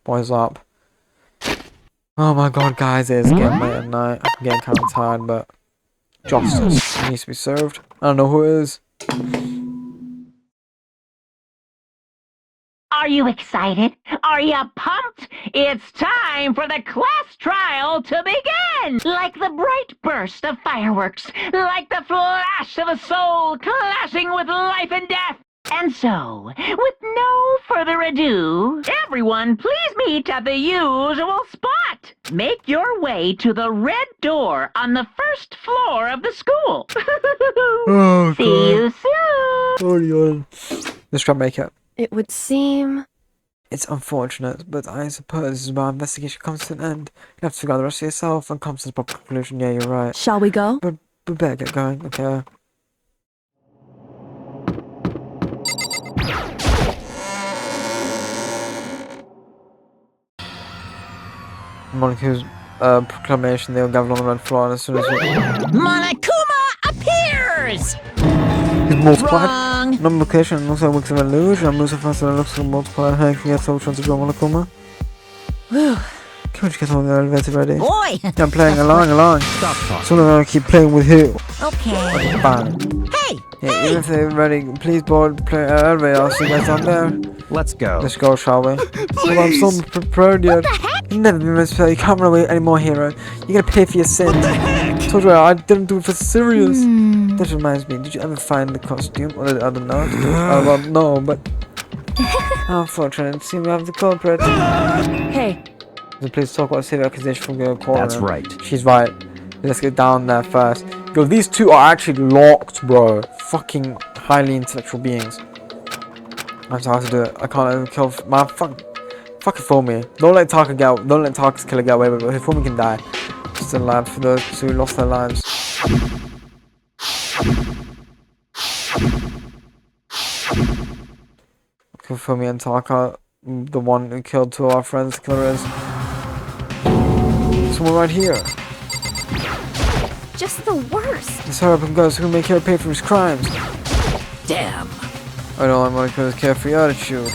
Boys up. Oh my god, guys, it's getting late at night. I'm getting kind of tired, but justice needs to be served. I don't know who it is. Are you excited? Are you pumped? It's time for the class trial to begin! Like the bright burst of fireworks, like the flash of a soul clashing with life and death. And so, with no further ado, everyone please meet at the usual spot. Make your way to the red door on the first floor of the school. Oh, See you soon! Let's try and make it. It would seem... It's unfortunate, but I suppose this is where our investigation comes to an end. You have to figure out the rest of yourself and come to the proper conclusion. Yeah, you're right. Shall we go? But we better get going, okay? Moniku's proclamation, they'll gather on the red floor, and as soon as Monokuma appears! he's multiplied. Wrong! Number location looks like Wix of Illusion, and moves so fast that it looks like multiplied. Hey, can you get so chance to draw Monokuma? Whew. Can we just get all the elevator ready? Boy! Yeah, I'm playing along. Stop talking. So I'm gonna keep playing with you. Okay. Bang. Hey! Yeah, even if they're ready, please board play elevator. I'll see you guys down there. Let's go. Let's go, shall we? Well, I'm so prepared yet. You've never been misplaced. You can't run away anymore, hero. You gotta pay for your sins. Told you I didn't do it for serious. That reminds me, did you ever find the costume or the other note? Well, no, but unfortunately, it seems we have the culprit. Hey, So please talk about civil accusation from the corner. That's right. She's right. Let's get down there first. Yo, these two are actually locked, bro. Fucking highly intellectual beings. I have to have to do it. I can't even kill. Man, fucking fool me. Don't let Taka's killer get away with it. Fool me can die. Just alive for those who lost their lives. For me and Taka, the one who killed two of our friends, the killer is someone right here. just the worst. Let's hurry up and go so we can make him pay for his crimes. Damn. I don't like Moniko's carefree attitude.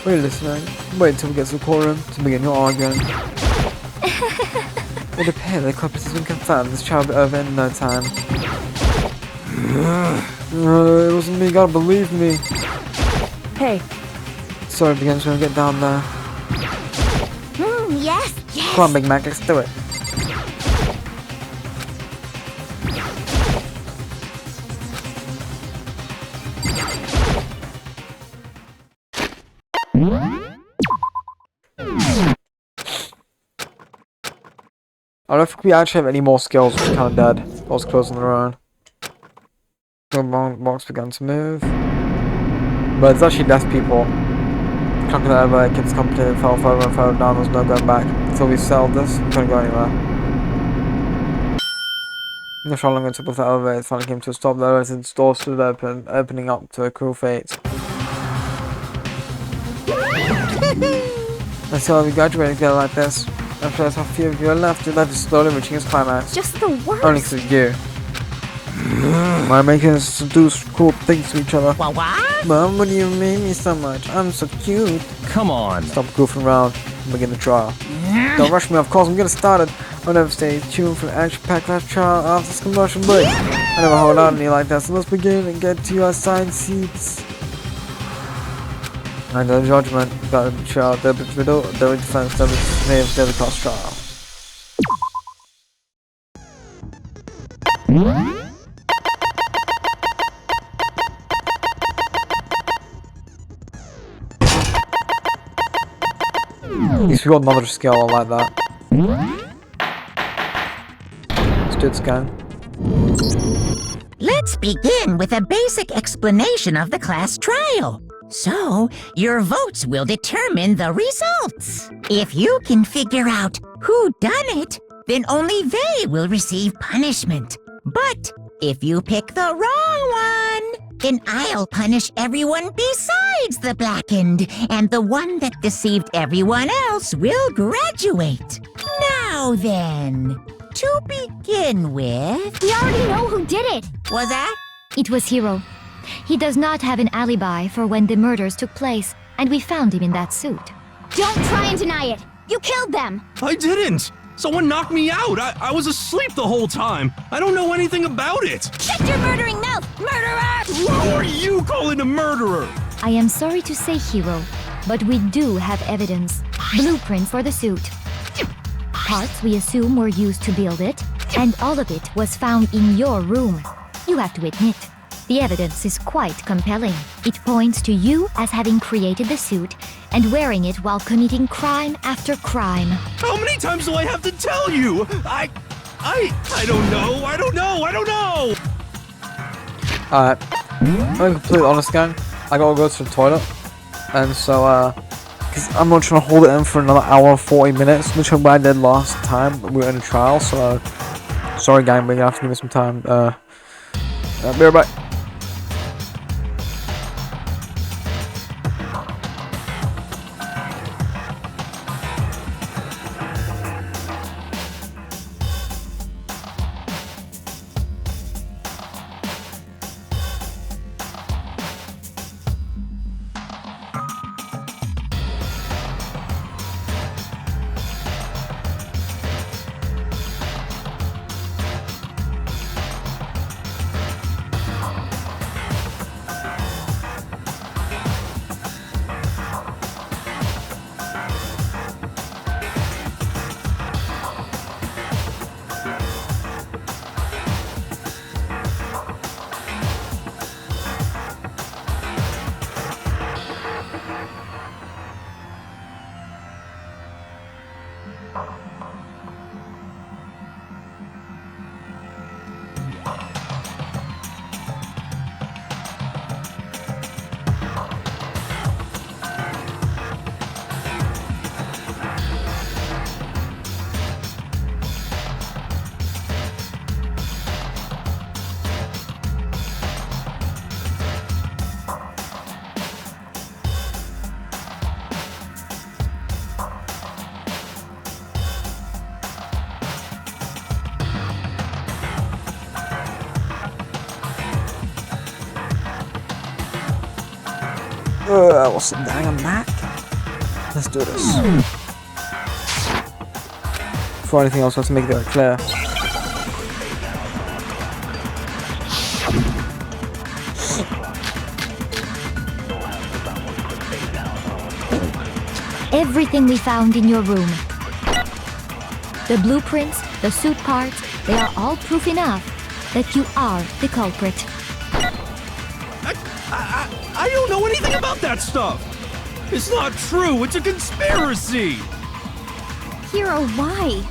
Wait, listening. Wait until we get to the courtroom to begin your arguing. It appears the culprit has been confirmed. This trial will be over in no time. It wasn't me, you gotta believe me. Hey, Sorry, begins when we get down there. Yes. Come on, Big Mac, let's do it. I don't know if we actually have any more skills, which is kind of dead. I was close on their own. The box began to move. But it's actually death people. Clunking that over, kids completely fell further and further down, there's no going back. Until we settled this, we couldn't go anywhere. Not sure how long it took with the elevator, it finally came to a stop. The elevator's door stood open, opening up to a cruel fate. I see how we graduated together like this. After that's how few of you are left, your life is slowly reaching its climax. just the worst. Only because of you. Why making us do cool things to each other? What? Mom, what do you mean me so much? I'm so cute. Come on. Stop goofing around and begin the trial. Don't rush me, of course, I'm getting started. I'll never stay tuned for an action-packed last trial after this commercial break. I never hold out on you like that, so let's begin and get to your assigned seats. And the judgment, got the trial, the riddle, the defense, the name, the cost trial. At least we got another skill, I like that. Let's do it again. Let's begin with a basic explanation of the class trial. So, your votes will determine the results. If you can figure out who done it, then only they will receive punishment. But if you pick the wrong one, then I'll punish everyone besides the blackened, and the one that deceived everyone else will graduate. Now then, to begin with... We already know who did it. Was that? It was Hiro. He does not have an alibi for when the murders took place. and we found him in that suit. Don't try and deny it! You killed them! I didn't! Someone knocked me out! I was asleep the whole time! I don't know anything about it! Shut your murdering mouth, murderer! Who are you calling a murderer? I am sorry to say, Hero, but we do have evidence. Blueprints for the suit. Parts we assume were used to build it, and all of it was found in your room. You have to admit, the evidence is quite compelling. It points to you as having created the suit and wearing it while committing crime after crime. How many times do I have to tell you? I don't know! Alright. I'm gonna be completely honest, gang. I gotta go to the toilet. And so, because I'm not trying to hold it in for another hour and 40 minutes, which is what I did last time we were in a trial, so, sorry gang, but you have to give me some time. Be right back. We'll sit down and back. Let's do this. Before anything else, I have to make that clear. Everything we found in your room. The blueprints, the suit parts, they are all proof enough that you are the culprit. I don't know anything about that stuff! It's not true! It's a conspiracy! Hero, why?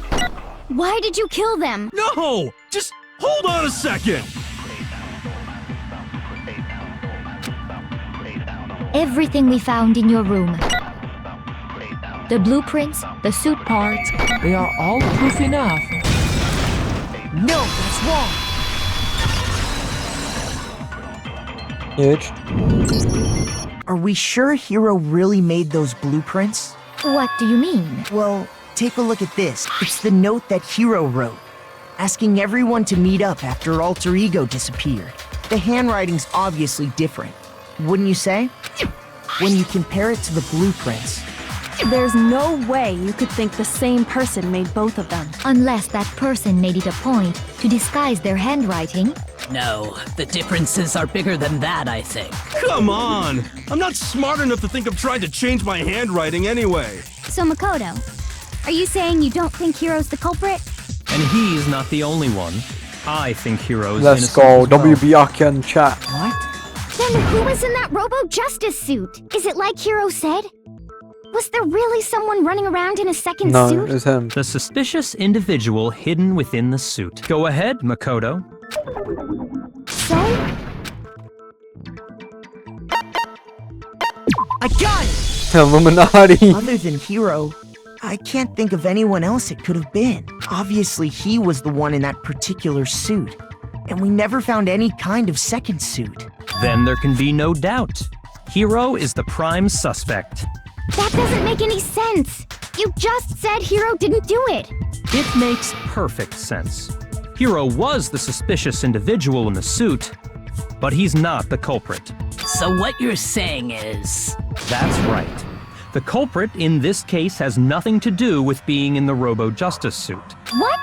Why did you kill them? No! Just hold on a second! Everything we found in your room. The blueprints, the suit parts, They are all proof enough. No, that's wrong. Huge. Are we sure Hero really made those blueprints? what do you mean? Well, take a look at this. It's the note that Hero wrote, asking everyone to meet up after Alter Ego disappeared. The handwriting's obviously different, wouldn't you say? When you compare it to the blueprints. There's no way you could think the same person made both of them. Unless that person made it a point to disguise their handwriting. No, the differences are bigger than that, I think. Come on! I'm not smart enough to think of trying to change my handwriting anyway. So Makoto, are you saying you don't think Hero's the culprit? And he's not the only one. I think Hero's Let's innocent go. as well. WB in chat. What? Then who was in that Robo-Justice suit? Is it like Hero said? Was there really someone running around in a second No, suit? it was him. The suspicious individual hidden within the suit. Go ahead, Makoto. So? I got it! Illuminati. Other than Hero, I can't think of anyone else it could have been. Obviously, he was the one in that particular suit. And we never found any kind of second suit. Then there can be no doubt. Hero is the prime suspect. That doesn't make any sense! You just said Hero didn't do it! It makes perfect sense. Hero was the suspicious individual in the suit, but he's not the culprit. So what you're saying is... That's right. The culprit in this case has nothing to do with being in the Robo-Justice suit. What?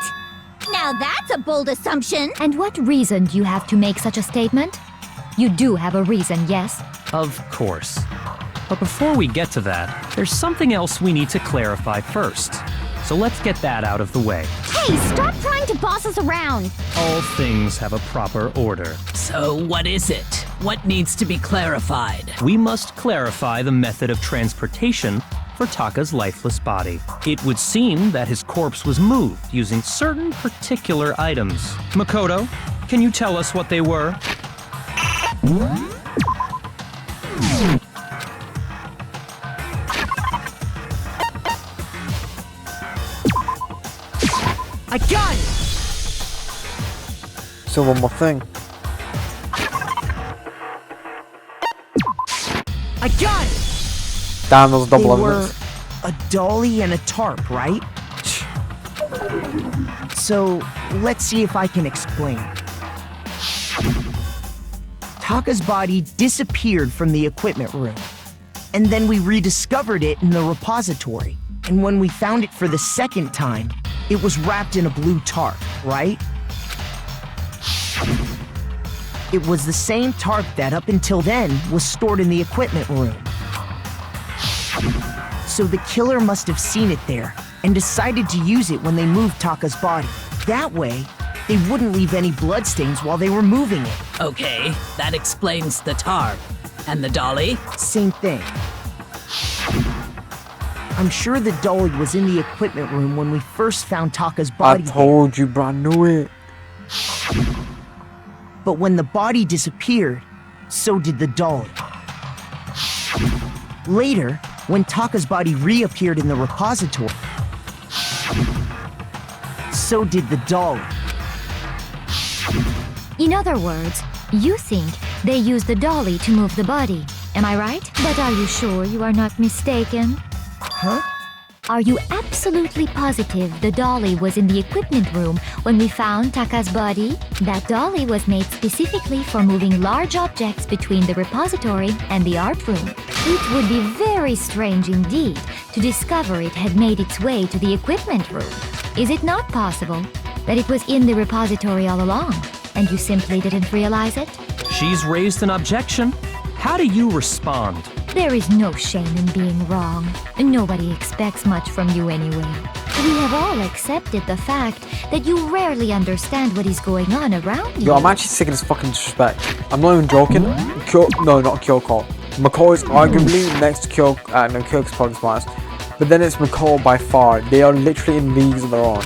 Now that's a bold assumption. And what reason do you have to make such a statement? You do have a reason, yes? Of course. But before we get to that, there's something else we need to clarify first. So let's get that out of the way. Hey, stop trying to boss us around! All things have a proper order. So what is it? What needs to be clarified? We must clarify the method of transportation for Taka's lifeless body. It would seem that his corpse was moved using certain particular items. Makoto, can you tell us what they were? I got it! So one more thing. I got it! Damn, those double They were evidence. a dolly and a tarp, right? So, let's see if I can explain. Taka's body disappeared from the equipment room, and then we rediscovered it in the repository. And when we found it for the second time, it was wrapped in a blue tarp, right? It was the same tarp that up until then was stored in the equipment room. So the killer must have seen it there and decided to use it when they moved Taka's body. That way, they wouldn't leave any bloodstains while they were moving it. Okay, that explains the tarp. And the dolly? Same thing. I'm sure the dolly was in the equipment room when we first found Taka's I body. told you, bro. I knew it. But when the body disappeared, so did the dolly. Later, when Taka's body reappeared in the repository, so did the dolly. In other words, you think they used the dolly to move the body. Am I right? But are you sure you are not mistaken? Huh? Are you absolutely positive the dolly was in the equipment room when we found Taka's body? That dolly was made specifically for moving large objects between the repository and the art room. It would be very strange indeed to discover it had made its way to the equipment room. Is it not possible that it was in the repository all along, and you simply didn't realize it? She's raised an objection. How do you respond? There is no shame in being wrong. Nobody expects much from you anyway. We have all accepted the fact that you rarely understand what is going on around you. Yo, I'm actually sick of this fucking disrespect. I'm not even joking. No, not Kyoko. McCall is arguably next to Kyoko. No, Kyoko's probably smartest. But then it's McCall by far. They are literally in leagues of their own.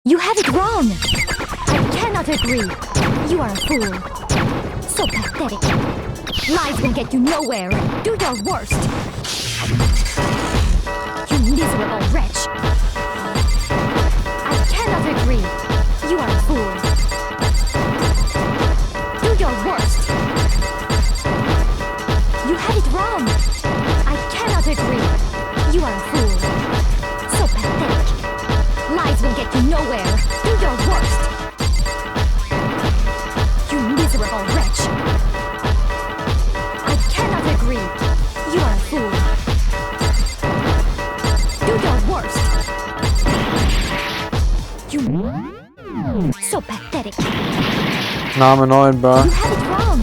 You have it wrong! I cannot agree. You are a fool. So pathetic. Lies will get you nowhere. Do your worst. You miserable wretch. I cannot agree. You are a fool. Do your worst. You have it wrong. I cannot agree. You are a fool. So pathetic. Lies will get you nowhere. Do your worst. You miserable wretch. I cannot agree. You are a fool. Do your worst. You... So pathetic. Nah, I'm annoyed, bro. You have it wrong.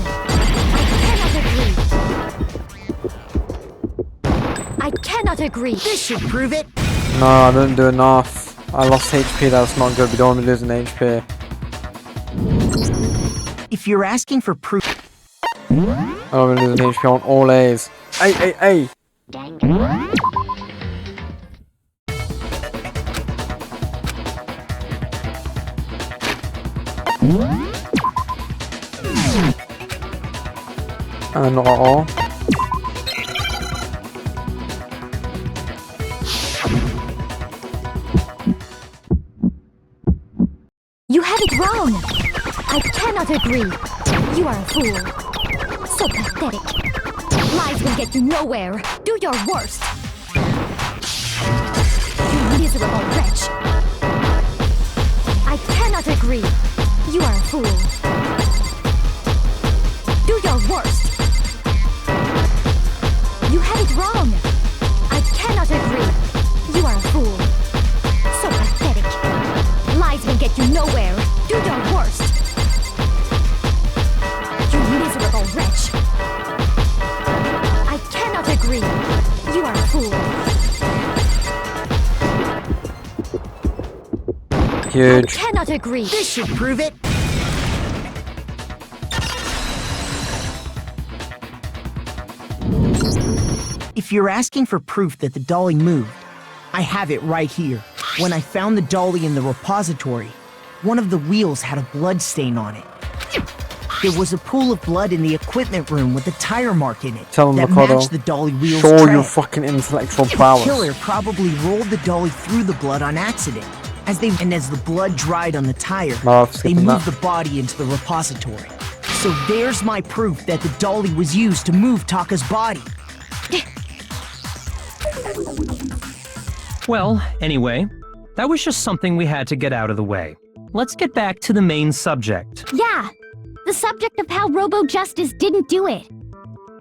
I cannot agree. This should prove it. No, I didn't do enough. I lost HP, that's not good. We don't want to be losing HP. If you're asking for proof, I don't want to be losing HP on all A's. Hey. Not at all. You have it wrong. I cannot agree. You are a fool. So pathetic. Lies will get you nowhere. Do your worst. You miserable wretch. I cannot agree. You are a fool. Do your worst. You have it wrong. I cannot agree. You are a fool. So pathetic. Lies will get you nowhere. Do your worst. You miserable wretch. I cannot agree. You are a fool. Huge. I cannot agree. This should prove it. If you're asking for proof that the dolly moved, I have it right here. When I found the dolly in the repository, one of the wheels had a blood stain on it. There was a pool of blood in the equipment room with a tire mark in it Tell him, that Makoto. matched the dolly wheel's Show tread. your fucking intellectual The prowess. killer probably rolled the dolly through the blood on accident. As the blood dried on the tire, No, they skipping moved that. the body into the repository. So there's my proof that the dolly was used to move Taka's body. Well, anyway, that was just something we had to get out of the way. Let's get back to the main subject. Yeah, the subject of how Robo Justice didn't do it.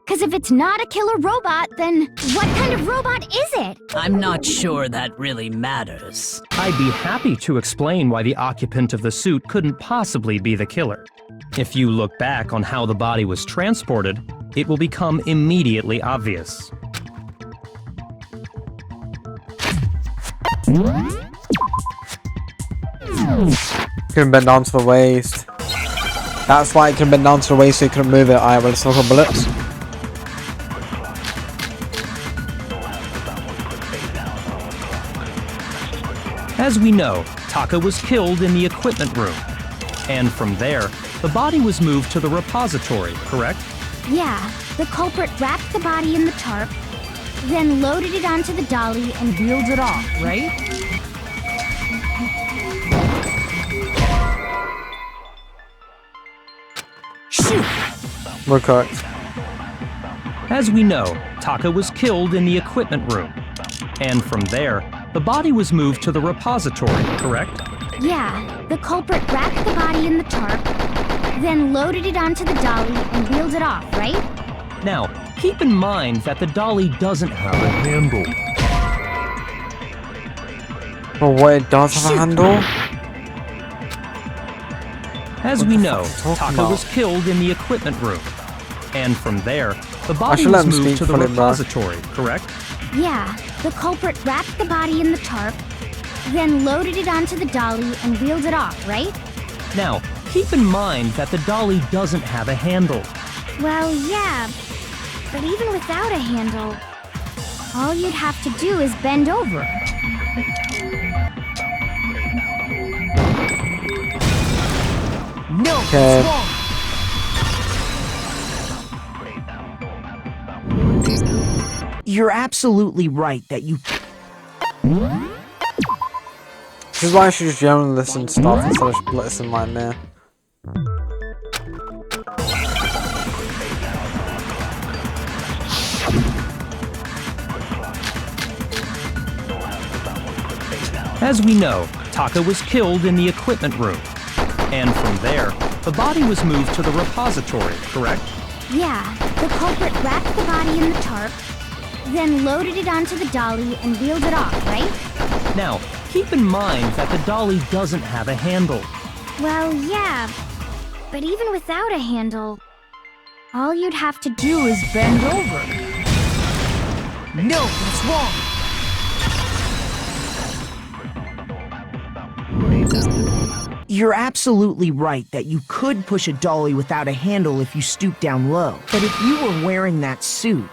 Because if it's not a killer robot, then what kind of robot is it? I'm not sure that really matters. I'd be happy to explain why the occupant of the suit couldn't possibly be the killer. If you look back on how the body was transported, it will become immediately obvious. Couldn't bend down to the waist. That's why it couldn't bend down to the waist so you couldn't move it. Alright, well, let's look at bullets. As we know, Taka was killed in the equipment room. And from there, the body was moved to the repository, correct? Yeah, the culprit wrapped the body in the tarp, then loaded it onto the dolly and wheeled it off, right? Shoot! We're correct. As we know, Taka was killed in the equipment room. And from there, the body was moved to the repository, correct? Yeah, the culprit wrapped the body in the tarp, then loaded it onto the dolly and wheeled it off, right? Now, keep in mind that the dolly doesn't have a handle. Well, what, it does have a handle? As we know, talking Taka about? was killed in the equipment room. And from there, the body should let was him moved speak to the for him, bro. repository, correct? Yeah, the culprit wrapped the body in the tarp, then loaded it onto the dolly and wheeled it off, right? Now, keep in mind that the dolly doesn't have a handle. Well, yeah, but even without a handle, all you'd have to do is bend over. No, Okay. it's wrong. You're absolutely right that you... This is why I should just generally listen to stuff instead of just blitzing like me. As we know, Taka was killed in the equipment room. And from there, the body was moved to the repository, correct? Yeah, the culprit wrapped the body in the tarp, then loaded it onto the dolly and wheeled it off, right? Now, keep in mind that the dolly doesn't have a handle. Well, yeah, but even without a handle, all you'd have to do is bend over. No, that's wrong. You're absolutely right that you could push a dolly without a handle if you stoop down low. But if you were wearing that suit,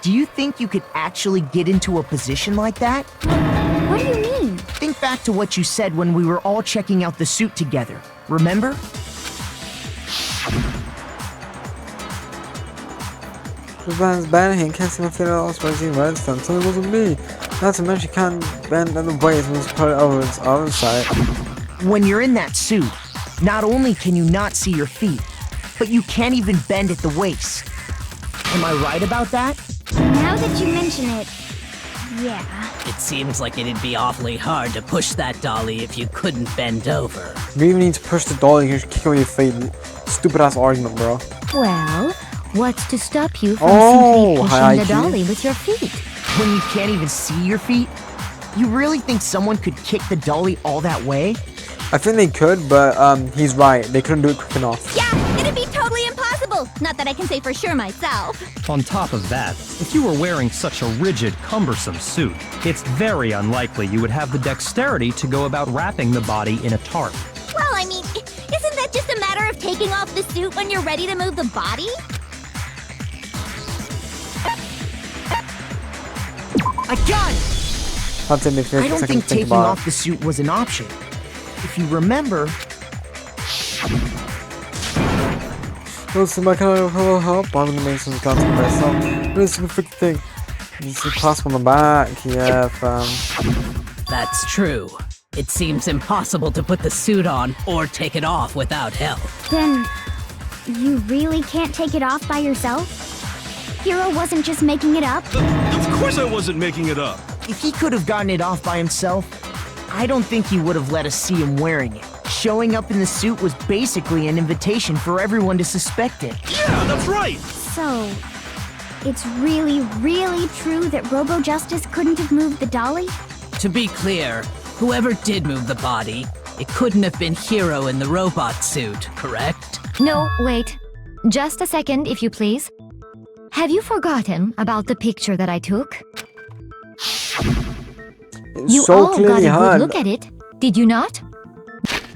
do Do you think you could actually get into a position like that? What do you mean? Think back to what you said when we were all checking out the suit together. Remember? The band's bad, he can't seem to figure out spicy redstone, so it wasn't me. Not to mention, he can't bend other ways when it's put over its other side. When you're in that suit, not only can you not see your feet, but you can't even bend at the waist. Am I right about that? Now that you mention it, yeah. It seems like it'd be awfully hard to push that dolly if you couldn't bend over. You even need to push the dolly, you just kick away your feet. Stupid ass argument, bro. Well, what's to stop you from Oh, simply hi, pushing the IQ. dolly with your feet? When you can't even see your feet? You really think someone could kick the dolly all that way? I think they could, but he's right. They couldn't do it quick enough. Yeah, it'd be totally impossible. Not that I can say for sure myself. On top of that, if you were wearing such a rigid, cumbersome suit, it's very unlikely you would have the dexterity to go about wrapping the body in a tarp. Well, I mean, isn't that just a matter of taking off the suit when you're ready to move the body? I got it! I'll take me I don't think taking about off the suit was an option. If you remember, Let's see my kind of help. I'm gonna make some content myself. This is a freaking thing. This is a clasp on the back. Yeah, fam. That's true. It seems impossible to put the suit on or take it off without help. Then, you really can't take it off by yourself? Hero wasn't just making it up? Of course I wasn't making it up. if he could have gotten it off by himself, I don't think he would have let us see him wearing it. Showing up in the suit was basically an invitation for everyone to suspect it. Yeah, that's right! So, it's really, really true that Robo Justice couldn't have moved the dolly? To be clear, whoever did move the body, it couldn't have been Hero in the robot suit, correct? No, wait. Just a second, if you please. Have you forgotten about the picture that I took? You so all got clearly a her. good look at it, did you not?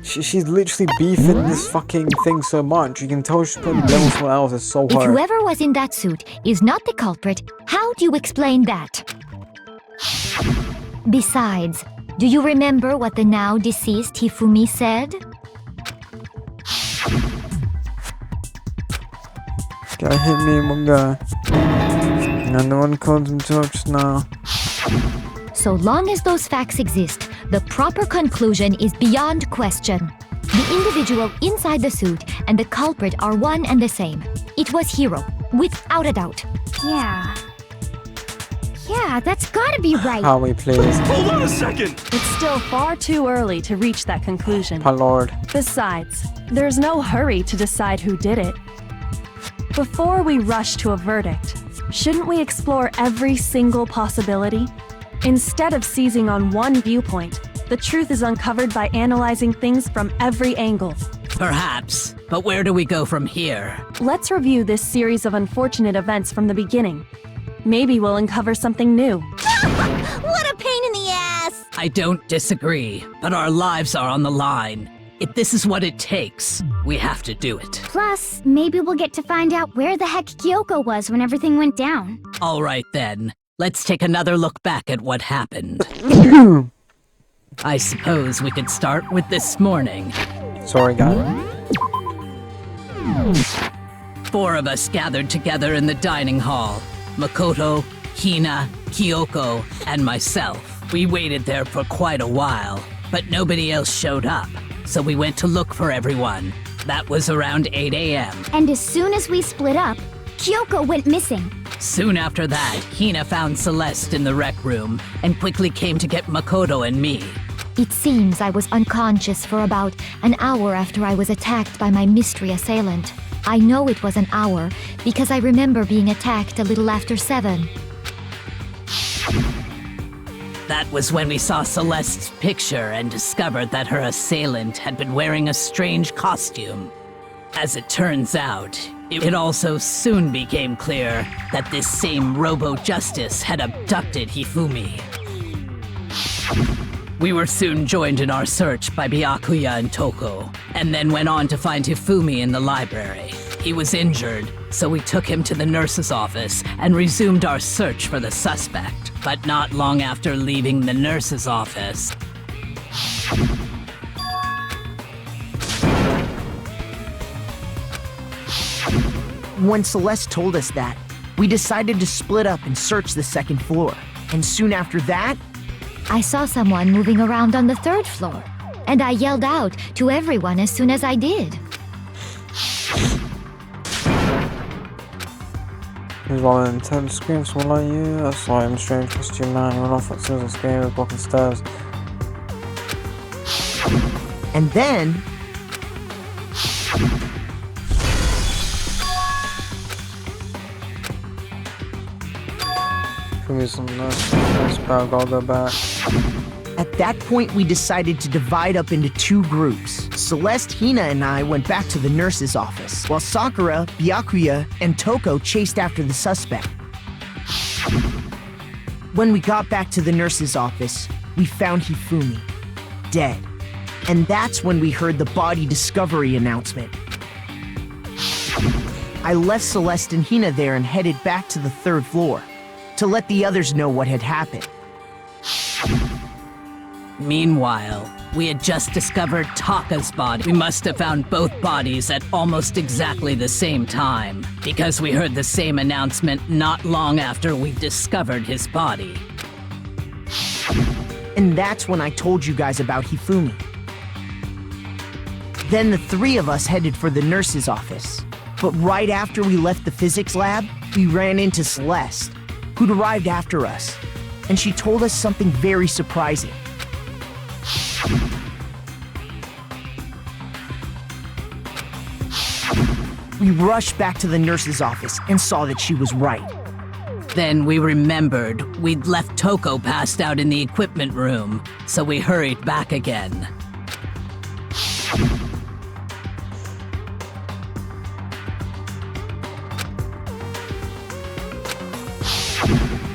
She's literally beefing this fucking thing so much. You can tell she's putting blame on someone else. It's so If hard. whoever was in that suit is not the culprit, how do you explain that? Besides, do you remember what the now deceased Hifumi said? Guy hit me, one guy. And no one called him jokes now. So long as those facts exist, the proper conclusion is beyond question. The individual inside the suit and the culprit are one and the same. It was Hero, without a doubt. Yeah. Yeah, that's gotta be right. How we please. Hold on a second! It's still far too early to reach that conclusion. My lord. Besides, there's no hurry to decide who did it. Before we rush to a verdict, shouldn't we explore every single possibility? Instead of seizing on one viewpoint, the truth is uncovered by analyzing things from every angle. Perhaps, but where do we go from here? Let's review this series of unfortunate events from the beginning. Maybe we'll uncover something new. What a pain in the ass! I don't disagree, but our lives are on the line. If this is what it takes, we have to do it. Plus, maybe we'll get to find out where the heck Kyoko was when everything went down. All right then, let's take another look back at what happened. I suppose we could start with this morning. Sorry, guy. 4 of us gathered together in the dining hall. Makoto, Hina, Kyoko, and myself. We waited there for quite a while, but nobody else showed up, so we went to look for everyone. That was around 8 a.m. And as soon as we split up, Kyoko went missing. Soon after that, Hina found Celeste in the rec room and quickly came to get Makoto and me. It seems I was unconscious for about an hour after I was attacked by my mystery assailant. I know it was an hour because I remember being attacked a little after 7. That was when we saw Celeste's picture and discovered that her assailant had been wearing a strange costume. As it turns out, it also soon became clear that this same Robo Justice had abducted Hifumi. We were soon joined in our search by Byakuya and Toko, and then went on to find Hifumi in the library. He was injured, so we took him to the nurse's office and resumed our search for the suspect. But not long after leaving the nurse's office, When Celeste told us that, we decided to split up and search the second floor. And soon after that, I saw someone moving around on the 3rd floor, and I yelled out to everyone as soon as I did. He's while an intense scream, someone like you. I saw him, strange costume man. He went off as soon as I screamed, was blocking stairs. and then, Give me some nurse. I'll go back. at that point we decided to divide up into 2 groups. Celeste, Hina, and I went back to the nurse's office, while Sakura, Byakuya, and Toko chased after the suspect. When we got back to the nurse's office, we found Hifumi, dead. And that's when we heard the body discovery announcement. I left Celeste and Hina there and headed back to the 3rd floor to let the others know what had happened. meanwhile, we had just discovered Taka's body. We must have found both bodies at almost exactly the same time, because we heard the same announcement not long after we discovered his body. And that's when I told you guys about Hifumi. Then the 3 of us headed for the nurse's office. But right after we left the physics lab, we ran into Celeste, who'd arrived after us. And she told us something very surprising. We rushed back to the nurse's office and saw that she was right. Then we remembered we'd left Toko passed out in the equipment room, so we hurried back again.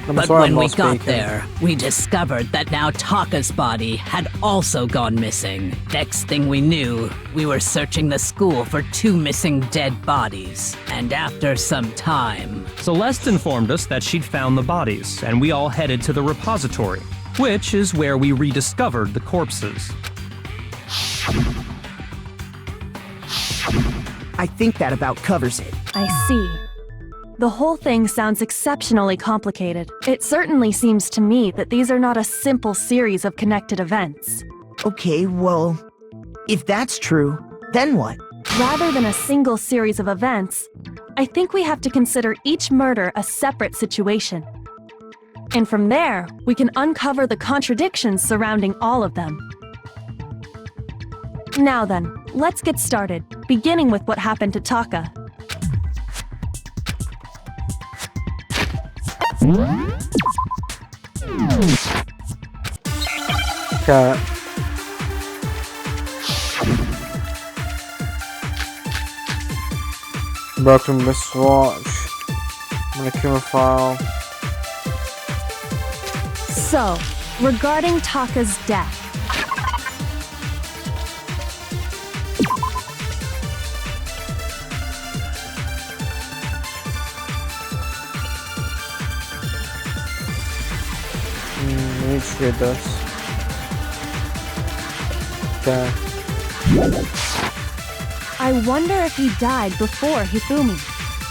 But when we got there, we discovered that now Taka's body had also gone missing. Next thing we knew, we were searching the school for 2 missing dead bodies. And after some time, Celeste informed us that she'd found the bodies, and we all headed to the repository, which is where we rediscovered the corpses. I think that about covers it. I see. The whole thing sounds exceptionally complicated. It certainly seems to me that these are not a simple series of connected events. Okay, well, if that's true, then what? Rather than a single series of events, I think we have to consider each murder a separate situation. And from there, we can uncover the contradictions surrounding all of them. Now then, let's get started, beginning with what happened to Taka. Cat. Broken wristwatch. Molecular file. So, regarding Taka's death, Let's read this. Okay. I wonder if he died before Hifumi,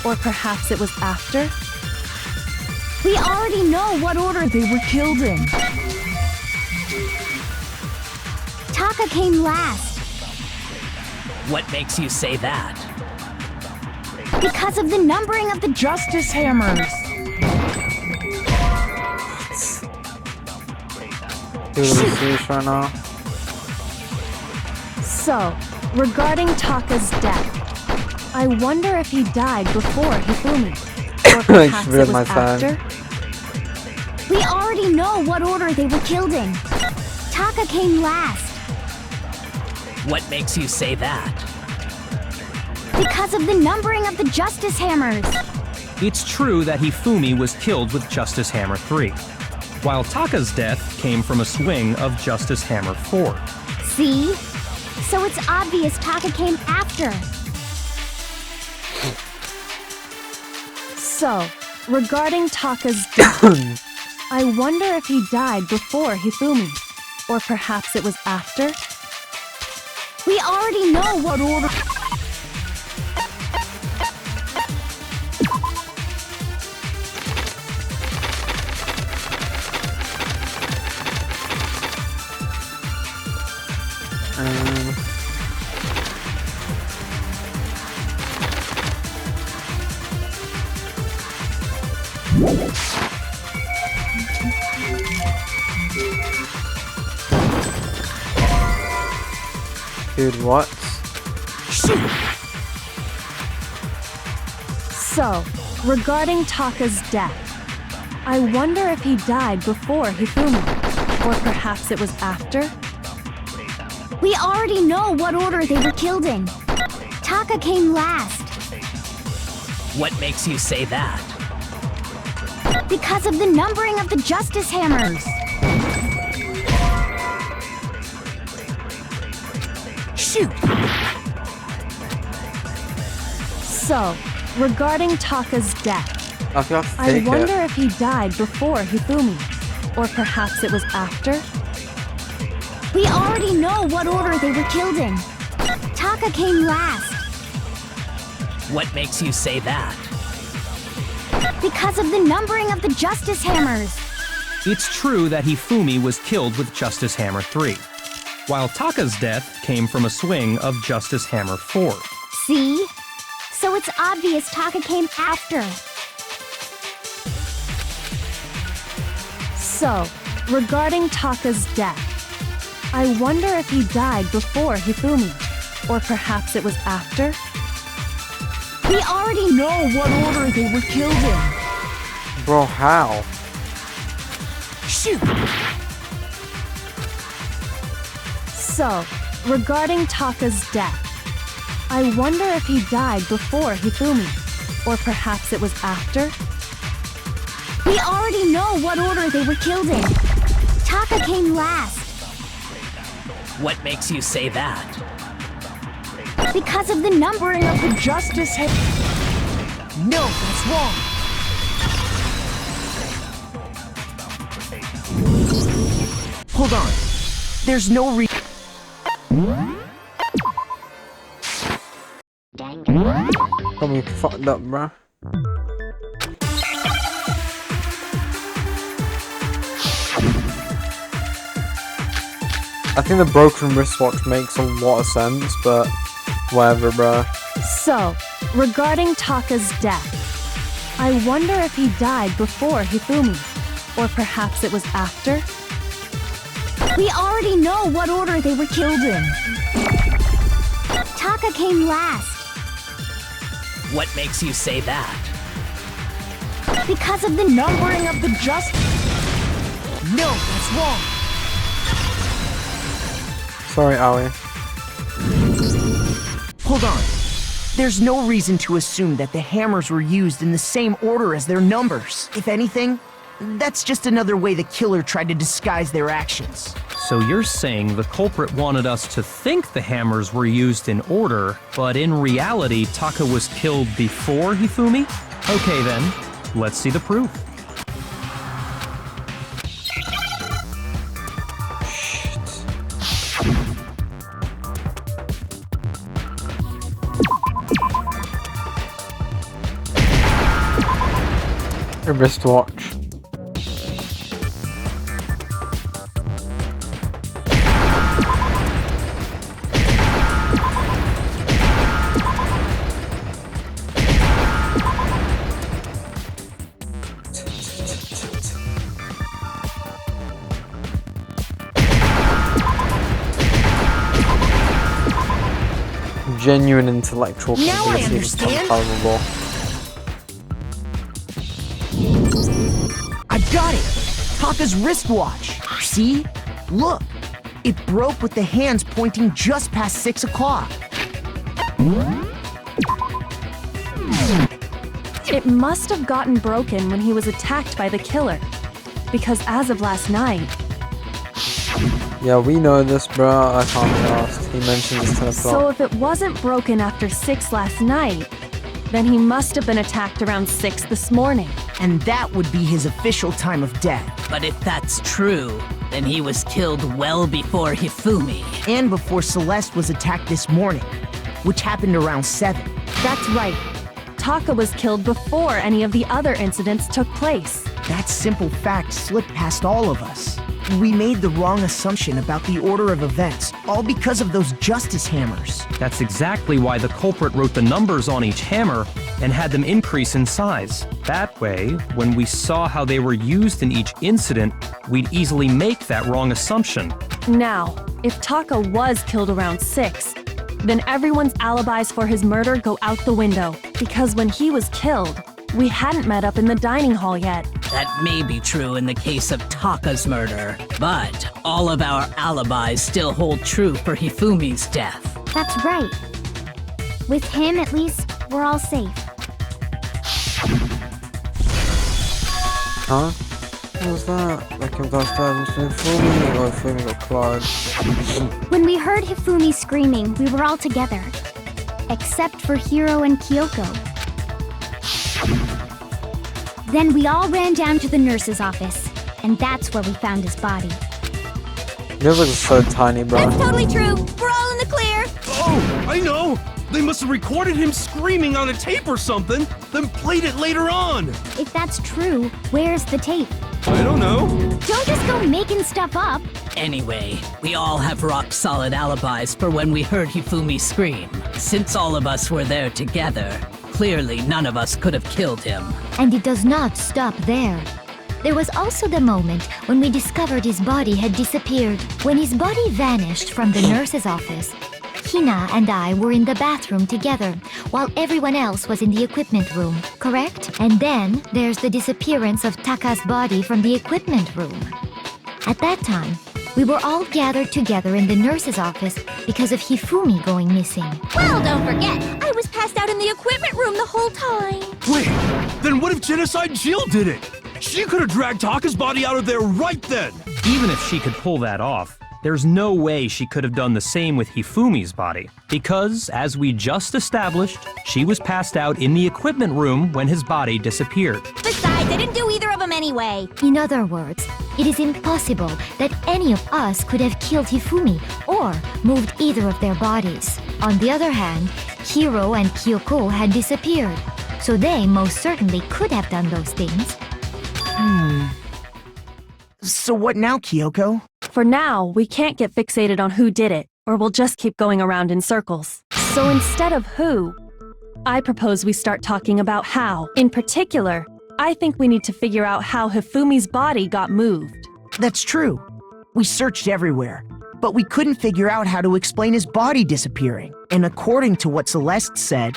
or perhaps it was after? We already know what order they were killed in. Taka came last what makes you say that? because of the numbering of the Justice Hammers. Do this right now. So, regarding Taka's death, I wonder if he died before Hifumi, or perhaps it was after? We already know what order they were killed in. Taka came last What makes you say that? because of the numbering of the Justice Hammers. It's true that Hifumi was killed with Justice Hammer 3, while Taka's death came from a swing of Justice Hammer 4. See? So it's obvious Taka came after. So, regarding Taka's death, I wonder if he died before Hifumi, or perhaps it was after? We already know what order. Dude, what? So, regarding Taka's death, I wonder if he died before Hifumi, or perhaps it was after? We already know what order they were killed in. Taka came last. What makes you say that? Because of the numbering of the Justice Hammers. Shoot! So, regarding Taka's death, I think I have to I take wonder it. if he died before Hifumi, or perhaps it was after? We already know what order they were killed in. Taka came last. What makes you say that? Because of the numbering of the Justice Hammers. It's true that Hifumi was killed with Justice Hammer 3, while Taka's death came from a swing of Justice Hammer 4. See? So it's obvious Taka came after. So, regarding Taka's death, I wonder if he died before Hifumi, or perhaps it was after? We already know what order they were killed in. Bro, how? Shoot! So, regarding Taka's death, I wonder if he died before Hifumi, or perhaps it was after? We already know what order they were killed in. Taka came last. What makes you say that? Because of the numbering of the Justice had... No, that's wrong. Hold on. There's no reason. Got me fucked up, bruh. I think the broken wristwatch makes a lot of sense, but whatever, bruh. So, regarding Taka's death, I wonder if he died before Hifumi, or perhaps it was after? We already know what order they were killed in. Taka came last. What makes you say that? Because of the numbering of the Justice. No, that's wrong. Sorry, Aoi. Hold on. There's no reason to assume that the hammers were used in the same order as their numbers. If anything, that's just another way the killer tried to disguise their actions. So you're saying the culprit wanted us to think the hammers were used in order, but in reality, Taka was killed before Hifumi? Okay then, let's see the proof. A wristwatch. Genuine intellectual Now I capability is understand. unfathomable. I got it! Taka's wristwatch. See? Look. It broke with the hands pointing just past 6 o'clock. It must have gotten broken when he was attacked by the killer, because as of last night, Yeah, we know this, bruh. I can't be asked. He mentioned this 10 o'clock. so if it wasn't broken after 6 last night, Then he must have been attacked around 6 this morning. And that would be his official time of death. But if that's true, then he was killed well before Hifumi. And before Celeste was attacked this morning, which happened around 7. That's right. Taka was killed before any of the other incidents took place. That simple fact slipped past all of us. We made the wrong assumption about the order of events, all because of those justice hammers. That's exactly why the culprit wrote the numbers on each hammer and had them increase in size. That way, when we saw how they were used in each incident, we'd easily make that wrong assumption. Now, if Taka was killed around 6, then everyone's alibis for his murder go out the window, because when he was killed, we hadn't met up in the dining hall yet. That may be true in the case of Taka's murder, but all of our alibis still hold true for Hifumi's death. That's right. With him, at least, we're all safe. Huh? What was that? Like if that's Hifumi or Hifumi got clogged. When we heard Hifumi screaming, we were all together. Except for Hiro and Kyoko. Then we all ran down to the nurse's office, and that's where we found his body. Yours looks so tiny, bro. That's totally true. We're all in the clear. Oh, I know! They must have recorded him screaming on a tape or something, then played it later on! If that's true, where's the tape? I don't know. Don't just go making stuff up. Anyway, we all have rock-solid alibis for when we heard Hifumi scream. Since all of us were there together, clearly none of us could have killed him. And it does not stop there. There was also the moment when we discovered his body had disappeared. When his body vanished from the nurse's office, Hina and I were in the bathroom together, while everyone else was in the equipment room, correct? And then there's the disappearance of Taka's body from the equipment room. At that time, we were all gathered together in the nurse's office because of Hifumi going missing. Well, don't forget, I was passed out in the equipment room the whole time. Wait, then what if Genocide Jill did it? She could have dragged Taka's body out of there right then! Even if she could pull that off, there's no way she could have done the same with Hifumi's body. Because, as we just established, she was passed out in the equipment room when his body disappeared. Besides, I didn't do either of them anyway. In other words, it is impossible that any of us could have killed Hifumi or moved either of their bodies. On the other hand, Hiro and Kyoko had disappeared, so they most certainly could have done those things. So what now, Kyoko? For now, we can't get fixated on who did it, or we'll just keep going around in circles. So instead of who, I propose we start talking about how. In particular, I think we need to figure out how Hifumi's body got moved. That's true. We searched everywhere, but we couldn't figure out how to explain his body disappearing. And according to what Celeste said...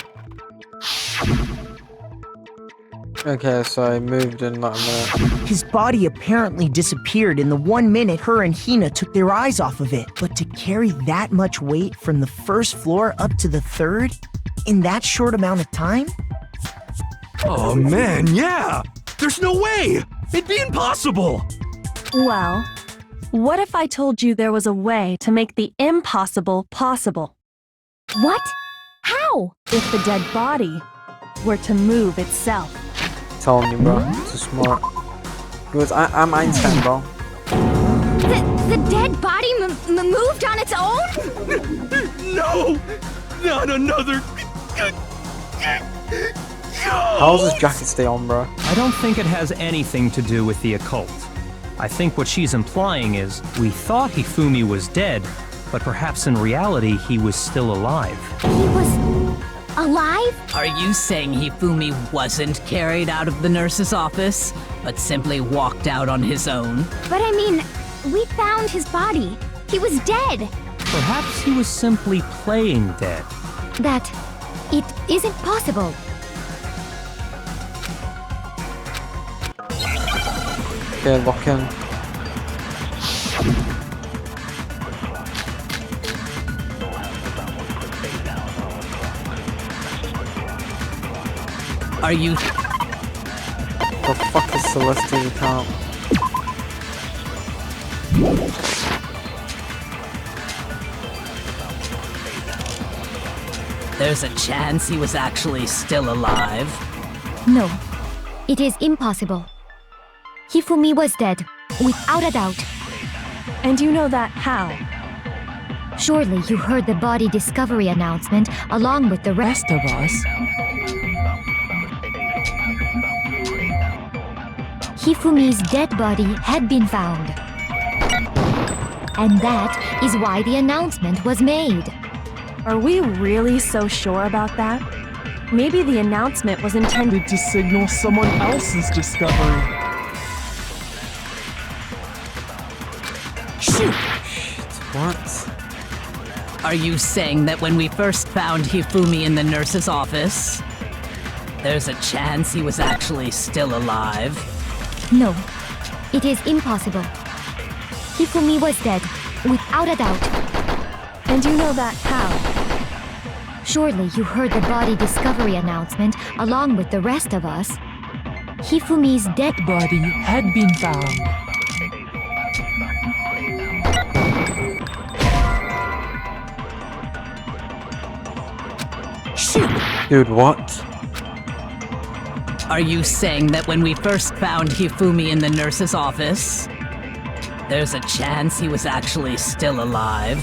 Okay, so I moved in like a minute. His body apparently disappeared in the 1 minute her and Hina took their eyes off of it. But to carry that much weight from the first floor up to the 3rd in that short amount of time? Oh man, yeah! There's no way! It'd be impossible! Well, what if I told you there was a way to make the impossible possible? What? How? If the dead body were to move itself. Telling you, bro. Too smart. Because I'm Einstein, bro. The dead body moved on its own? No! Not another... How does this jacket stay on, bro? I don't think it has anything to do with the occult. I think what she's implying is, we thought Hifumi was dead, but perhaps in reality he was still alive. He was... alive? Are you saying Hifumi wasn't carried out of the nurse's office, but simply walked out on his own? But I mean, we found his body. He was dead. Perhaps he was simply playing dead. That it isn't possible. Okay, lock in. Are you... The fuck is Celeste's account? There's a chance he was actually still alive. No, it is impossible. Hifumi was dead, without a doubt. And you know that how? Surely you heard the body discovery announcement along with the rest of us. Hifumi's dead body had been found. And that is why the announcement was made. Are we really so sure about that? Maybe the announcement was intended To signal someone else's discovery. Shoot! What? Are you saying that when we first found Hifumi in the nurse's office, there's a chance he was actually still alive? No, it is impossible. Hifumi was dead, without a doubt. And you know that how? Surely you heard the body discovery announcement along with the rest of us. Hifumi's dead Body had been found. Dude, what? Are you saying that when we first found Hifumi in the nurse's office, there's a chance he was actually still alive?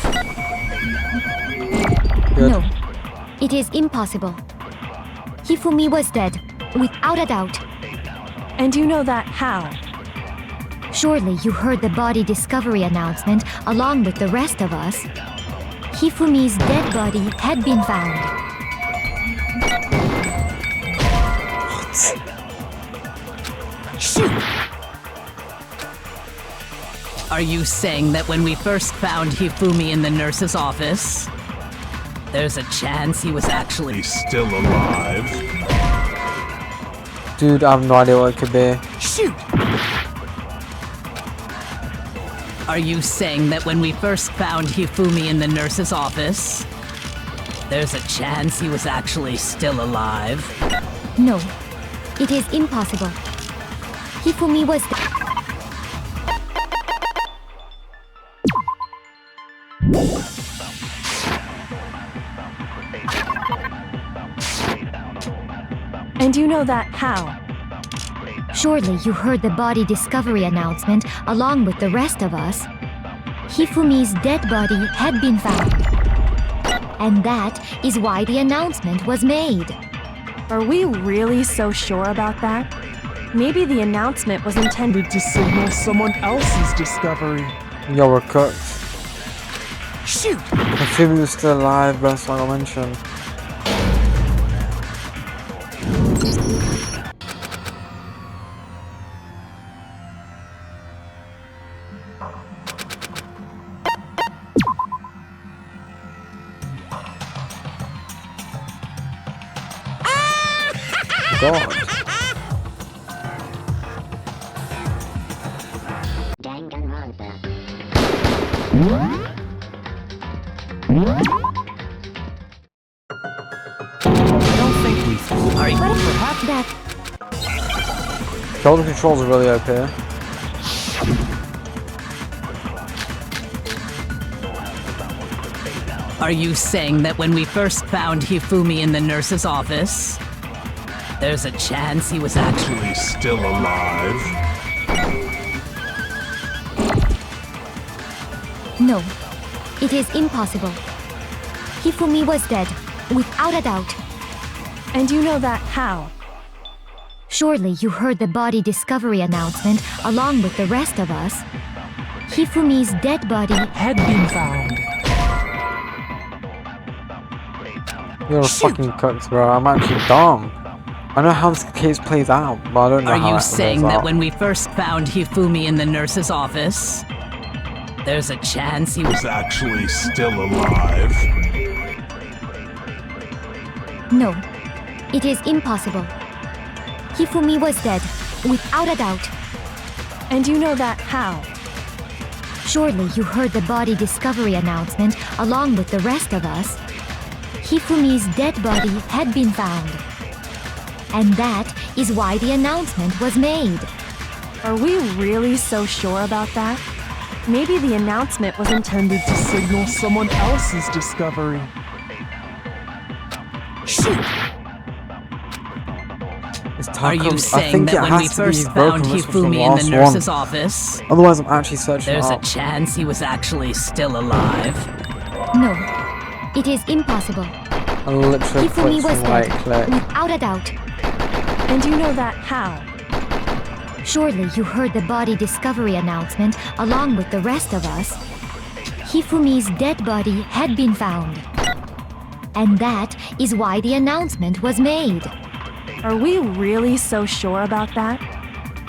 Good. No, it is impossible. Hifumi was dead, without a doubt. And you know that how? Surely you heard the body discovery announcement along with the rest of us. Hifumi's dead body had been found. Shoot! Are you saying that when we first found Hifumi in the nurse's office, there's a chance he was actually Still alive. Dude, I have no idea what it could be. Shoot! Are you saying that when we first found Hifumi in the nurse's office, there's a chance he was actually still alive? No, it is impossible. Hifumi was dead. And you know that how? Surely you heard the body discovery announcement along with the rest of us. Hifumi's dead body had been found. And that is why the announcement was made. Are we really so sure about that? Maybe the announcement was intended To signal someone else's discovery. Yo, we're cooked. Shoot! If Phoebe was still alive, that's what I mentioned. God. Danganronpa. I don't think we... Are you... Perhaps that Shoulder controls are really OP. Are you saying that when we first found Hifumi in the nurse's office, there's a chance he was actually Still alive. No, it is impossible. Hifumi was dead, without a doubt. And you know that how? Surely you heard the body discovery announcement along with the rest of us. Hifumi's dead body Had been found. You're fucking cooked, bro. I'm actually dumb. I know how this case plays out, but I don't know how Are you it saying plays that out. when we first found Hifumi in the nurse's office, there's a chance he was Actually still alive. No, it is impossible. Hifumi was dead, without a doubt. And you know that how? Surely you heard the body discovery announcement along with the rest of us. Hifumi's dead body had been found. And that is why the announcement was made. Are we really so sure about that? Maybe the announcement was intended To signal someone else's discovery. It's Are you I saying think that it when has we to first be broken found whistle from the Hifumi in the last nurse's one. office, Otherwise, I'm actually searching there's a up. chance he was actually still alive? No, it is impossible. I literally Hifumi clicked was right dead, click. without a doubt. And you know that how? Surely you heard the body discovery announcement along with the rest of us. Hifumi's dead body had been found. And that is why the announcement was made. Are we really so sure about that?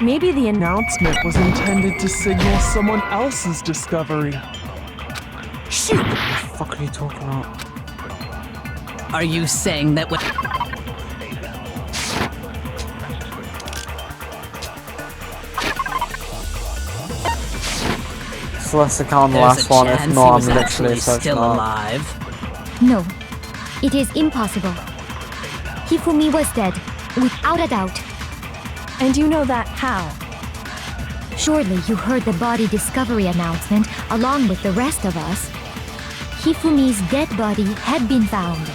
Maybe the Announcement was intended to signal someone else's discovery. What the fuck are you talking about? Are you saying that when... So let's account the There's last a one. If chance not, he I'm was literally actually searching still up. alive? No, it is impossible. Hifumi was dead, without a doubt. And you know that how? Surely you heard the body discovery announcement along with the rest of us. Hifumi's dead body had been found.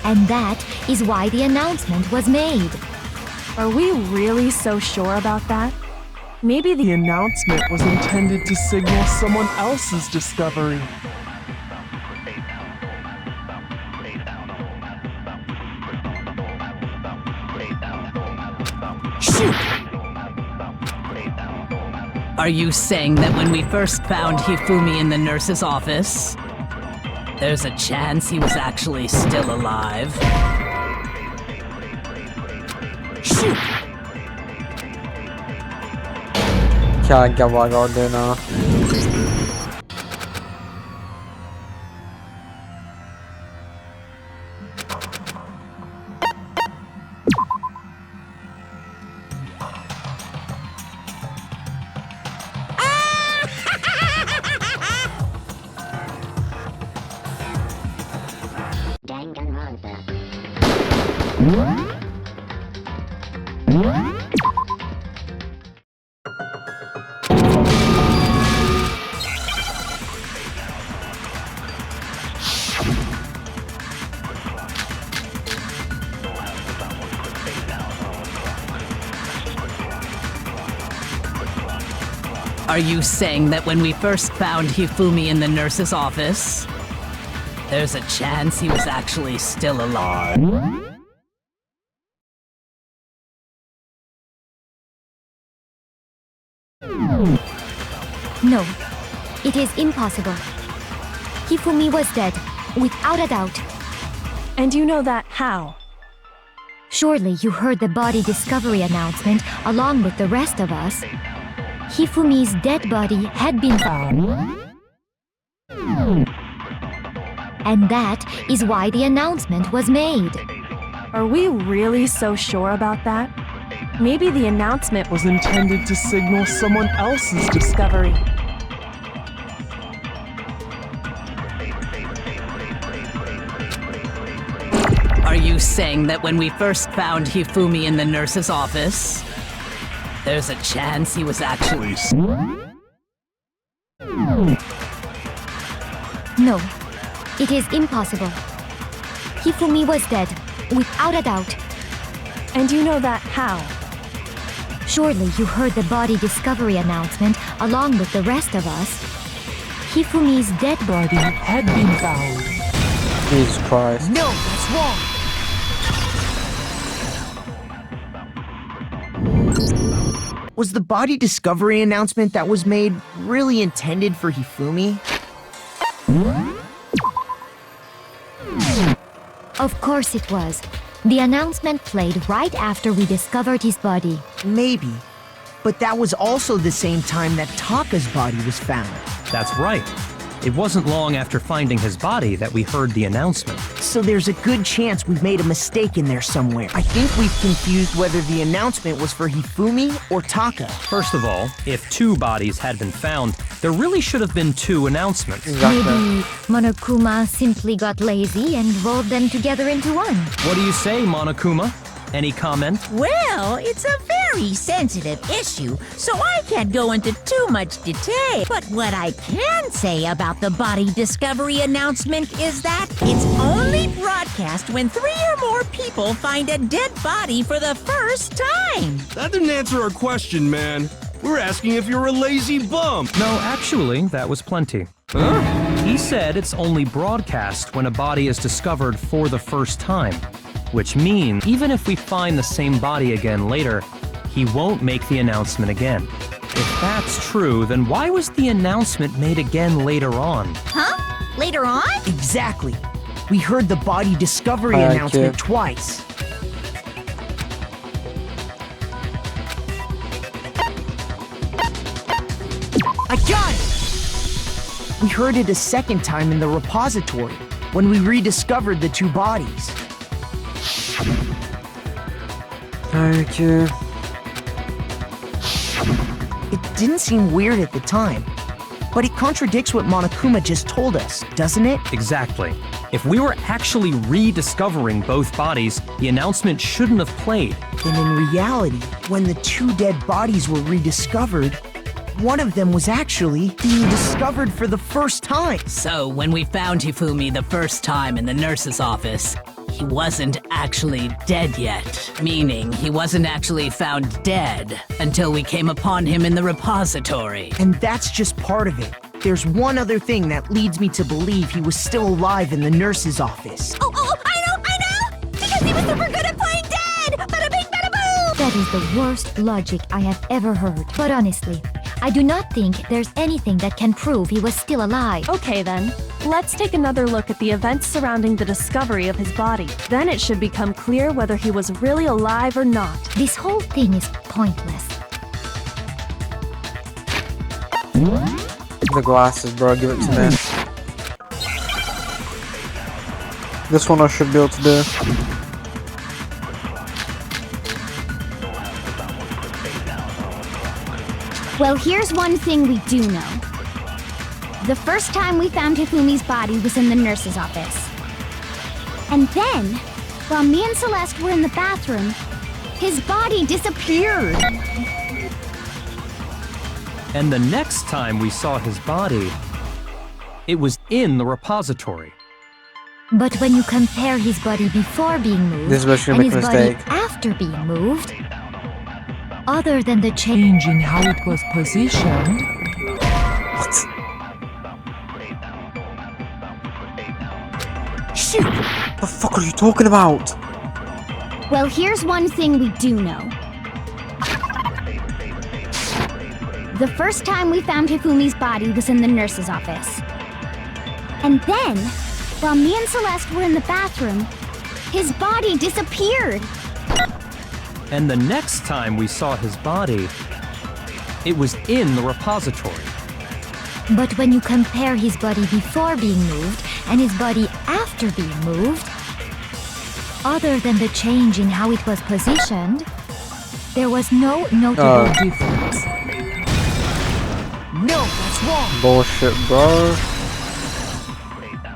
And that is why the announcement was made. Are we really so sure about that? Maybe The announcement was intended to signal someone else's discovery. Are you saying that when we first found Hifumi in the nurse's office, there's a chance he was actually still alive? Can't get what I gotta do now. Danganronpa. Are you saying that when we first found Hifumi in the nurse's office, there's a chance he was actually still alive? No, it is impossible. Hifumi was dead, without a doubt. And you know that how? Surely you heard the body discovery announcement along with the rest of us. Hifumi's dead body had been found. And that is why the announcement was made. Are we really so sure about that? Maybe the announcement Was intended to signal someone else's discovery. Are you saying that when we first found Hifumi in the nurse's office, there's a chance he was actually... No, it is impossible. Hifumi was dead, without a doubt. And you know that how? Surely you heard the body discovery announcement along with the rest of us. Hifumi's dead body had been found. Jesus Christ. No, that's wrong. Was the body discovery announcement that was made really intended for Hifumi? Of course it was. The announcement played right after we discovered his body. Maybe. But that was also the same time that Taka's body was found. That's right. It wasn't long after finding his body that we heard the announcement. So there's a good chance we've made a mistake in there somewhere. I think we've confused whether the announcement was for Hifumi or Taka. First of all, if two bodies had been found, there really should have been two announcements. Maybe Monokuma simply got lazy and rolled them together into one. What do you say, Monokuma? Any comment? Well, it's a very very sensitive issue, so I can't go into too much detail. But what I can say about the body discovery announcement is that it's only broadcast when 3 or more people find a dead body for the first time. That didn't answer our question, man. We're asking if you're a lazy bum. No, actually, that was plenty. Huh? He said it's only broadcast when a body is discovered for the first time, which means even if we find the same body again later, he won't make the announcement again. If that's true, then why was the announcement made again later on? Huh? Later on? Exactly. We heard the body discovery announcement twice. I got it! We heard it a second time in the repository when we rediscovered the 2 bodies. Thank you. It didn't seem weird at the time, but it contradicts what Monokuma just told us, doesn't it? Exactly. If we were actually rediscovering both bodies, the announcement shouldn't have played. Then in reality, when the 2 dead bodies were rediscovered, one of them was actually being discovered for the first time. So when we found Hifumi the first time in the nurse's office, he wasn't actually dead yet. Meaning he wasn't actually found dead until we came upon him in the repository. And that's just part of it. There's one other thing that leads me to believe he was still alive in the nurse's office. Oh, I know! Because he was super good at playing dead! Bada bing, bada boom! That is the worst logic I have ever heard. But honestly, I do not think there's anything that can prove he was still alive. Okay then, let's take another look at the events surrounding the discovery of his body. Then it should become clear whether he was really alive or not. This whole thing is pointless. The glasses, bro. Give it to me. This one I should be able to do. Well, here's one thing we do know. The first time we found Hifumi's body was in the nurse's office. And then, while me and Celeste were in the bathroom, his body disappeared. And the next time we saw his body, it was in the repository. But when you compare his body before being moved This is where she'll and make his a body mistake. after being moved, other than the change In how it was positioned, What? Shoot! The fuck are you talking about? Well, here's one thing we do know. The first time we found Hifumi's body was in the nurse's office. And then, while me and Celeste were in the bathroom, his body disappeared. And the next time we saw his body, it was in the repository. But when you compare his body before being moved and his body after being moved, other than the change in how it was positioned, there was no notable difference. No, that's wrong! Bullshit, bro.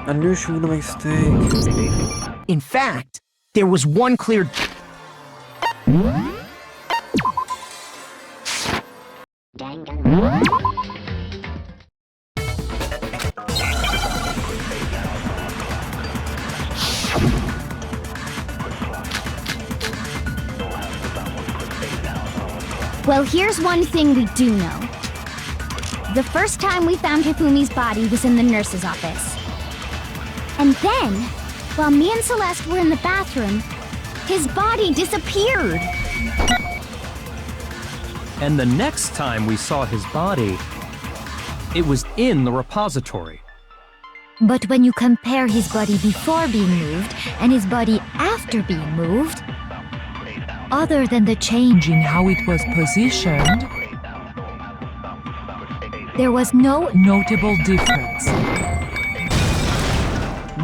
I knew she would make a mistake. In fact, there was one clear... Well, here's one thing we do know. The first time we found Hifumi's body was in the nurse's office. And then, while me and Celeste were in the bathroom, his body disappeared. And the next time we saw his body, it was in the repository. But when you compare his body before being moved and his body after being moved, other than the change in how it was positioned, there was no notable difference.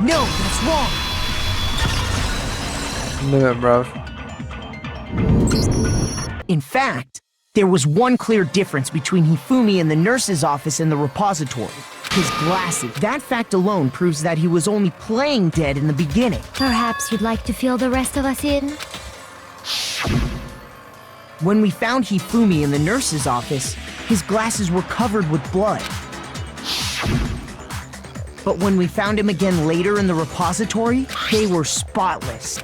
No, that's wrong! Knew it, bro. In fact, there was one clear difference between Hifumi in the nurse's office and the repository. His glasses. That fact alone proves that he was only playing dead in the beginning. Perhaps you'd like to fill the rest of us in? When we found Hifumi in the nurse's office, his glasses were covered with blood. But when we found him again later in the repository, they were spotless.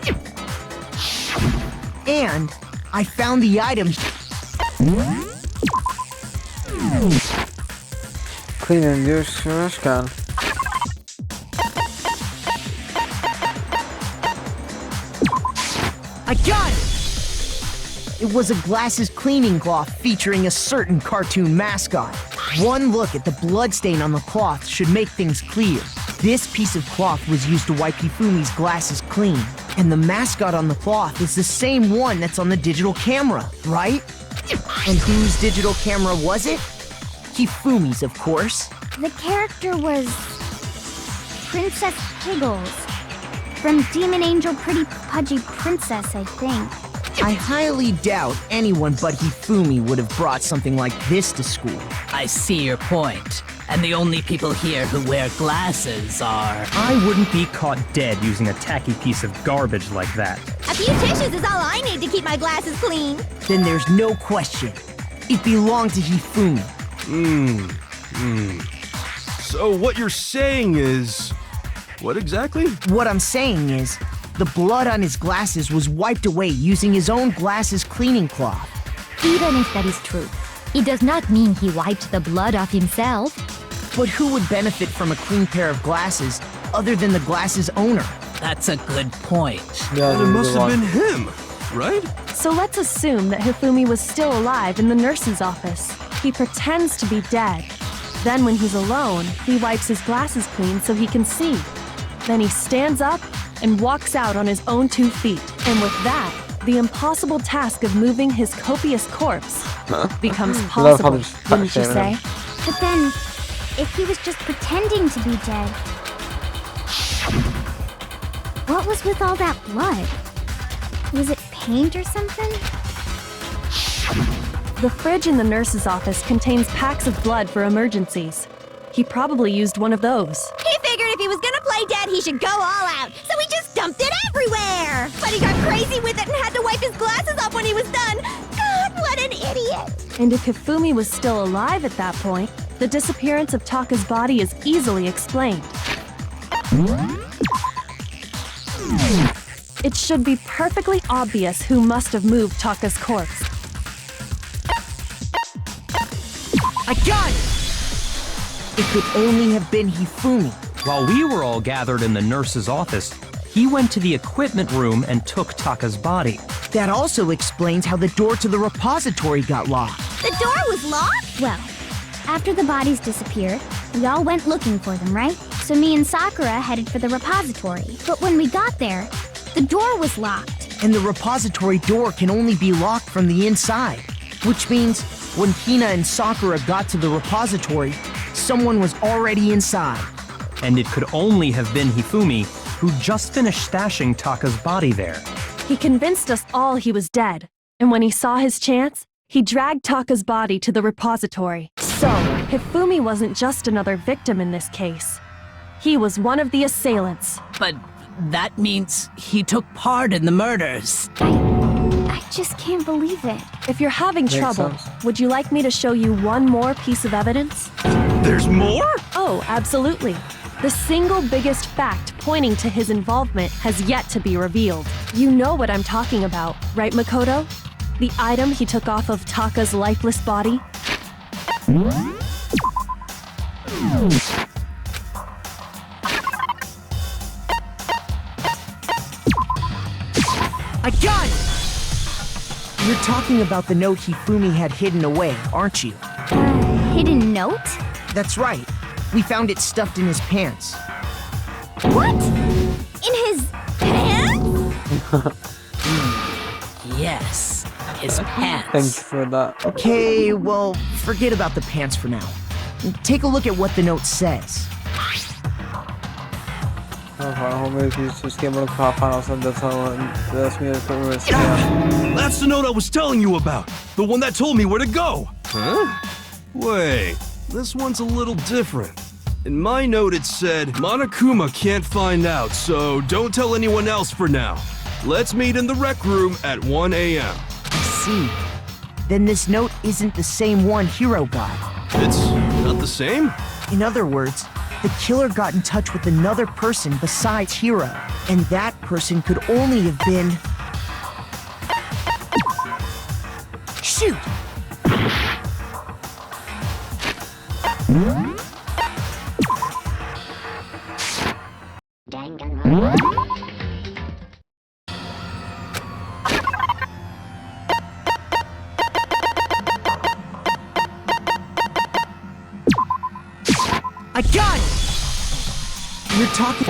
And I found the item. Clean and use trash can. I got it! It was a glasses cleaning cloth featuring a certain cartoon mascot. One look at the bloodstain on the cloth should make things clear. This piece of cloth was used to wipe Hifumi's glasses clean. And the mascot on the cloth is the same one that's on the digital camera, right? And whose digital camera was it? Hifumi's, of course. The character was Princess Piggles from Demon Angel Pretty Pudgy Princess, I think. I highly doubt anyone but Hifumi would have brought something like this to school. I see your point. And the only people here who wear glasses are... I wouldn't be caught dead using a tacky piece of garbage like that. A few tissues is all I need to keep my glasses clean. Then there's no question. It belonged to Hifumi. So what you're saying is... What exactly? What I'm saying is, the blood on his glasses was wiped away using his own glasses cleaning cloth. Even if that is true, it does not mean he wiped the blood off himself. But who would benefit from a clean pair of glasses other than the glasses owner? That's a good point. Yeah, And it must have been him, right? So let's assume that Hifumi was still alive in the nurse's office. He pretends to be dead. Then when he's alone, he wipes his glasses clean so he can see. Then he stands up and walks out on his own 2 feet. And with that, the impossible task of moving his copious corpse becomes possible, wouldn't you say? But then, if he was just pretending to be dead, what was with all that blood? Was it paint or something? The fridge in the nurse's office contains packs of blood for emergencies. He probably used one of those. He figured if he was gonna play dead, he should go all out, so he just dumped it everywhere! But he got crazy with it and had to wipe his glasses off when he was done! God, what an idiot! And if Hifumi was still alive at that point, the disappearance of Taka's body is easily explained. It should be perfectly obvious who must have moved Taka's corpse. I got it! It could only have been Hifumi. While we were all gathered in the nurse's office, he went to the equipment room and took Taka's body. That also explains how the door to the repository got locked. The door was locked? Well, after the bodies disappeared, we all went looking for them, right? So me and Sakura headed for the repository. But when we got there, the door was locked. And the repository door can only be locked from the inside. Which means, when Hina and Sakura got to the repository, someone was already inside. And it could only have been Hifumi, who just finished stashing Taka's body there. He convinced us all he was dead, and when he saw his chance, he dragged Taka's body to the repository. So, Hifumi wasn't just another victim in this case. He was one of the assailants. But that means he took part in the murders. I just can't believe it. If you're having trouble, would you like me to show you one more piece of evidence? There's more? Oh, absolutely. The single biggest fact pointing to his involvement has yet to be revealed. You know what I'm talking about, right, Makoto? The item he took off of Taka's lifeless body? I got it! You're talking about the note Hifumi had hidden away, aren't you? Hidden note? That's right. We found it stuffed in his pants. What? In his pants? Yes, his Thank you pants. for that. Okay, well, forget about the pants for now. Take a look at what the note says. That's the note I was telling you about. The one that told me where to go. Huh? Wait, this one's a little different. In my note it said, Monokuma can't find out, so don't tell anyone else for now. Let's meet in the rec room at 1 a.m. I see. then this note isn't the same one Hiro got. It's not the same? In other words, the killer got in touch with another person besides Hiro, and that person could only have been... Shoot! I got it! You're talking...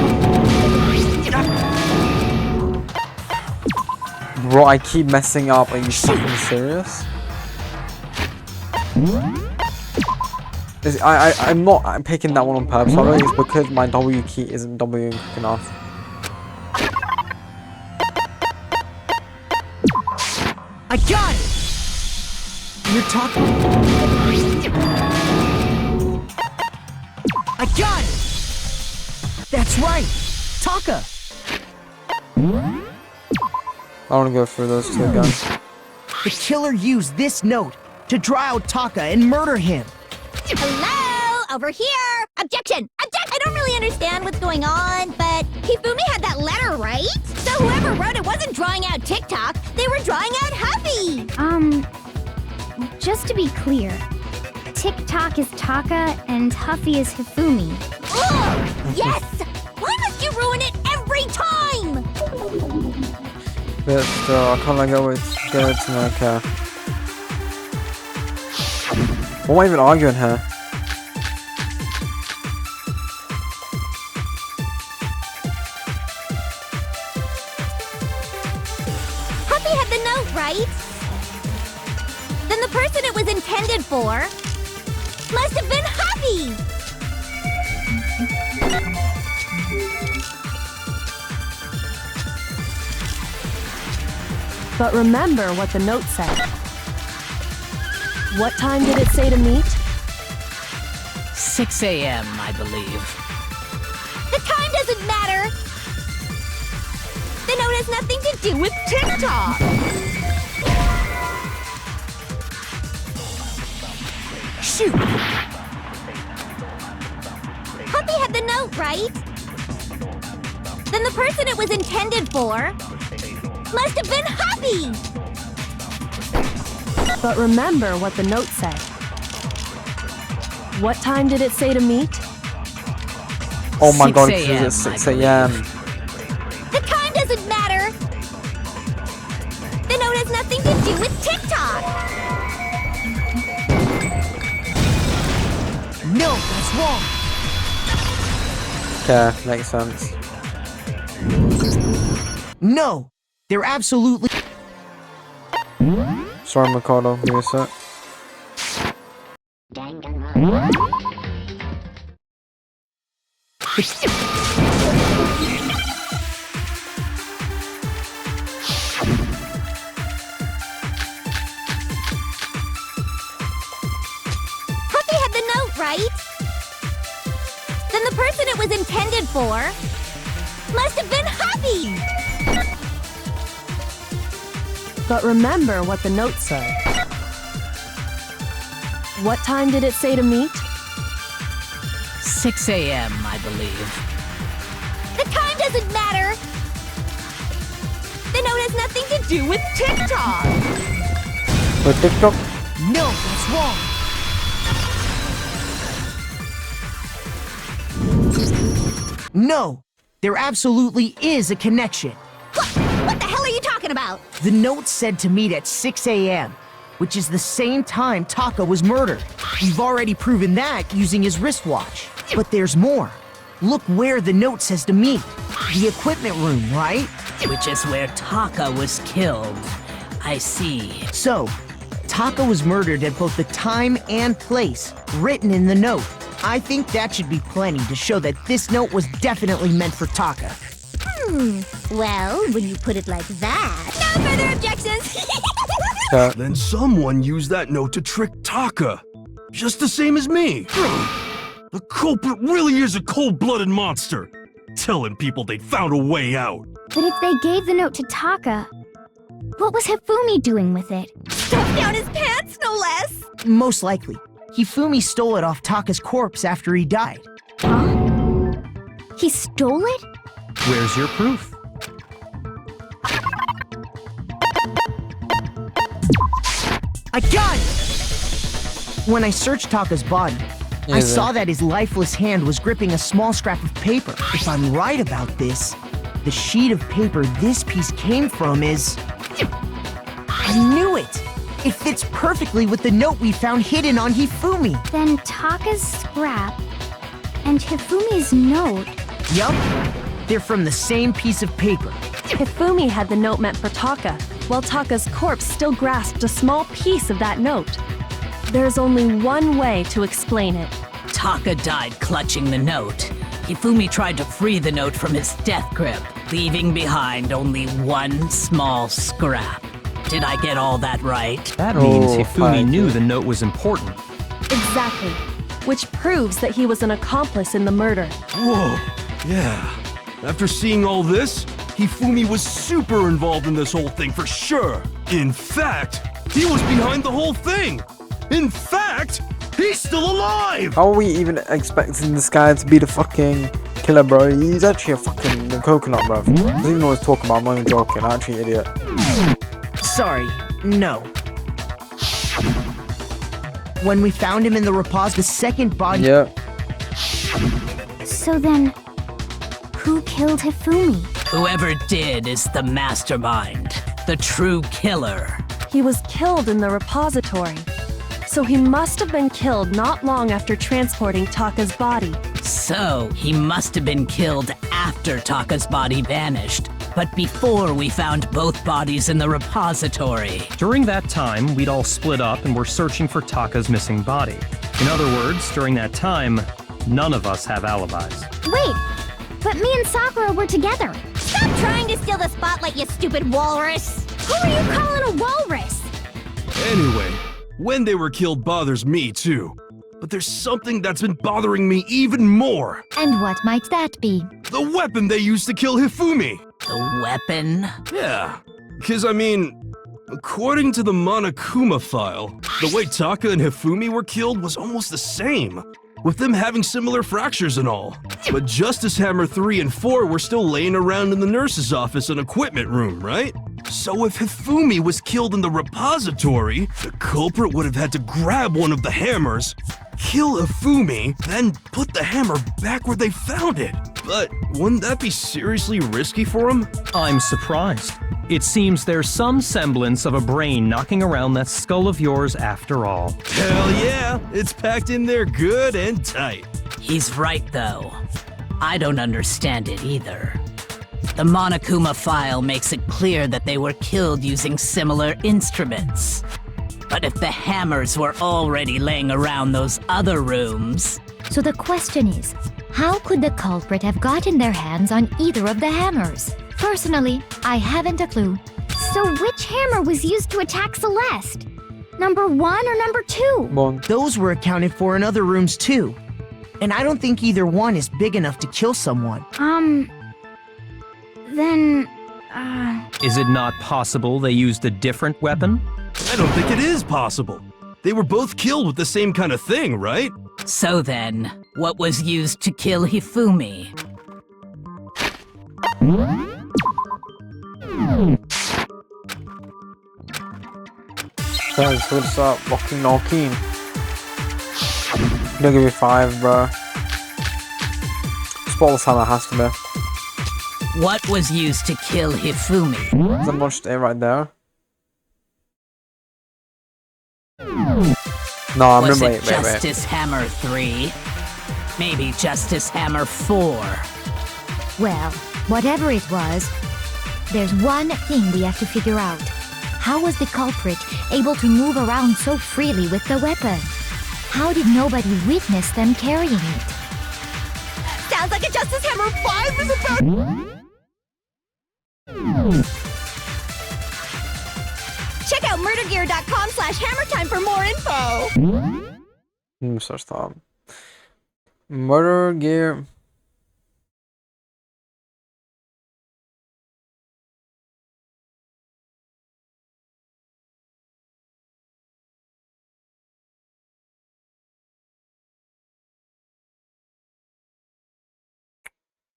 Bro, I keep messing up. Are you fucking serious? I'm picking that one on purpose. I think it's because my W key isn't W quick enough. I got it! You're talking... I got it! That's right! Taka! I want to go through those two again. The killer used this note to draw out Taka and murder him. Hello? Over here! Objection! Objection! I don't really understand what's going on, but Hifumi had that letter, right? So whoever wrote it wasn't drawing out TikTok, they were drawing out Huffy! Just to be clear, TikTok is Taka and Huffy is Hifumi. Ugh! Yes! Why must you ruin it every time? But still, I can't go with good to like What am I even arguing here? Huffy had the note, right? Then the person it was intended for must have been Huffy! But remember what the note said. What time did it say to meet? 6 a.m., I believe. The time doesn't matter! The note has nothing to do with TikTok! Shoot! Huffy had the note, right? Then the person it was intended for must have been Huffy! But remember what the note said. What time did it say to meet? Oh my 6 god, a.m., it's I 6 a.m. The time doesn't matter! The note has nothing to do with TikTok! No, that's wrong! Okay, makes sense. No, they're absolutely... Sorry, Mikado, give me a sec. Huffy had the note, right? Then the person it was intended for must have been Huffy! But remember what the note said. What time did it say to meet? 6 a.m., I believe. The time doesn't matter! The note has nothing to do with TikTok! With TikTok? No, that's wrong! No, there absolutely is a connection. What the hell are you talking about? The note said to meet at 6 a.m., which is the same time Taka was murdered. We've already proven that using his wristwatch. But there's more. Look where the note says to meet. The equipment room, right? Which is where Taka was killed. I see. So, Taka was murdered at both the time and place written in the note. I think that should be plenty to show that this note was definitely meant for Taka. Well, when you put it like that... No further objections! Then someone used that note to trick Taka. Just the same as me. The culprit really is a cold-blooded monster. Telling people they found a way out. But if they gave the note to Taka, What was Hifumi doing with it? Stuffed down his pants, no less! Most likely. Hifumi stole it off Taka's corpse after he died. Huh? He stole it? Where's your proof? I got it! When I searched Taka's body, I saw that his lifeless hand was gripping a small scrap of paper. If I'm right about this, the sheet of paper this piece came from is... I knew it! It fits perfectly with the note we found hidden on Hifumi. Then Taka's scrap and Hifumi's note. Yup, they're from the same piece of paper. Hifumi had the note meant for Taka, while Taka's corpse still grasped a small piece of that note. There's only one way to explain it. Taka died clutching the note. Hifumi tried to free the note from his death grip, leaving behind only one small scrap. Did I get all that right? That means Hifumi knew the note was important. Exactly. Which proves that he was an accomplice in the murder. Whoa, yeah. After seeing all this, Hifumi was super involved in this whole thing for sure. In fact, he was behind the whole thing. In fact, he's still alive! How are we even expecting this guy to be the fucking killer, bro? He's actually a fucking coconut, bro. Doesn't even know what he's talking about. I'm not even joking. I'm actually an idiot. Sorry, no. When we found him in the repos, the second body... Yeah. So then, who killed Hifumi? Whoever did is the mastermind, the true killer. He was killed in the repository. So he must have been killed not long after transporting Taka's body. So, he must have been killed after Taka's body vanished, but before we found both bodies in the repository. During that time, we'd all split up and were searching for Taka's missing body. In other words, during that time, none of us have alibis. Wait, but me and Sakura were together. Stop trying to steal the spotlight, you stupid walrus! Who are you calling a walrus? Anyway, when they were killed bothers me too. But there's something that's been bothering me even more. And what might that be? The weapon they used to kill Hifumi. The weapon? Yeah, because I mean, according to the Monokuma file, the way Taka and Hifumi were killed was almost the same, with them having similar fractures and all. But Justice Hammer 3 and 4 were still laying around in the nurse's office and equipment room, right? So if Hifumi was killed in the repository, the culprit would have had to grab one of the hammers, kill Hifumi, then put the hammer back where they found it. But wouldn't that be seriously risky for him? I'm surprised. It seems there's some semblance of a brain knocking around that skull of yours after all. Hell yeah, it's packed in there good and tight. He's right, though. I don't understand it either. The Monokuma file makes it clear that they were killed using similar instruments. But if the hammers were already laying around those other rooms... So the question is, how could the culprit have gotten their hands on either of the hammers? Personally, I haven't a clue. So which hammer was used to attack Celeste? Number 1 or number 2? One. Those were accounted for in other rooms too. And I don't think either one is big enough to kill someone. Then, Is it not possible they used a different weapon? I don't think it is possible. They were both killed with the same kind of thing, right? So then, what was used to kill Hifumi? Guys, let's start fucking knocking. Don't give me 5, bro. Spotless hammer has to be. What was used to kill Hifumi? There's a much stay right there. No, I'm Was gonna it wait. Justice Hammer 3? Maybe Justice Hammer 4? Well, whatever it was, there's one thing we have to figure out. How was the culprit able to move around so freely with the weapon? How did nobody witness them carrying it? Sounds like a Justice Hammer 5 is about... Check out murdergear.com/hammertime for more info! Search that. Murder gear.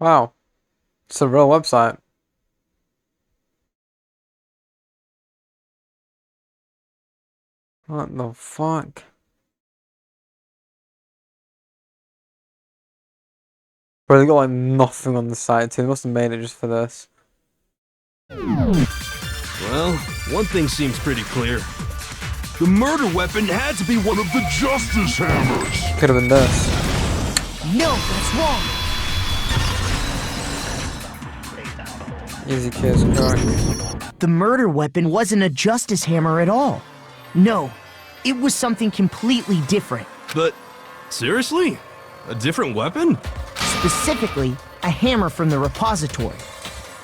Wow. It's a real website. What the fuck? Bro, they got like nothing on the site too. They must have made it just for this. Well, one thing seems pretty clear. The murder weapon had to be one of the Justice Hammers. Could have been this. No, that's wrong. Easy kids, correct. The murder weapon wasn't a Justice Hammer at all. No, it was something completely different. But, seriously? A different weapon? Specifically, a hammer from the repository.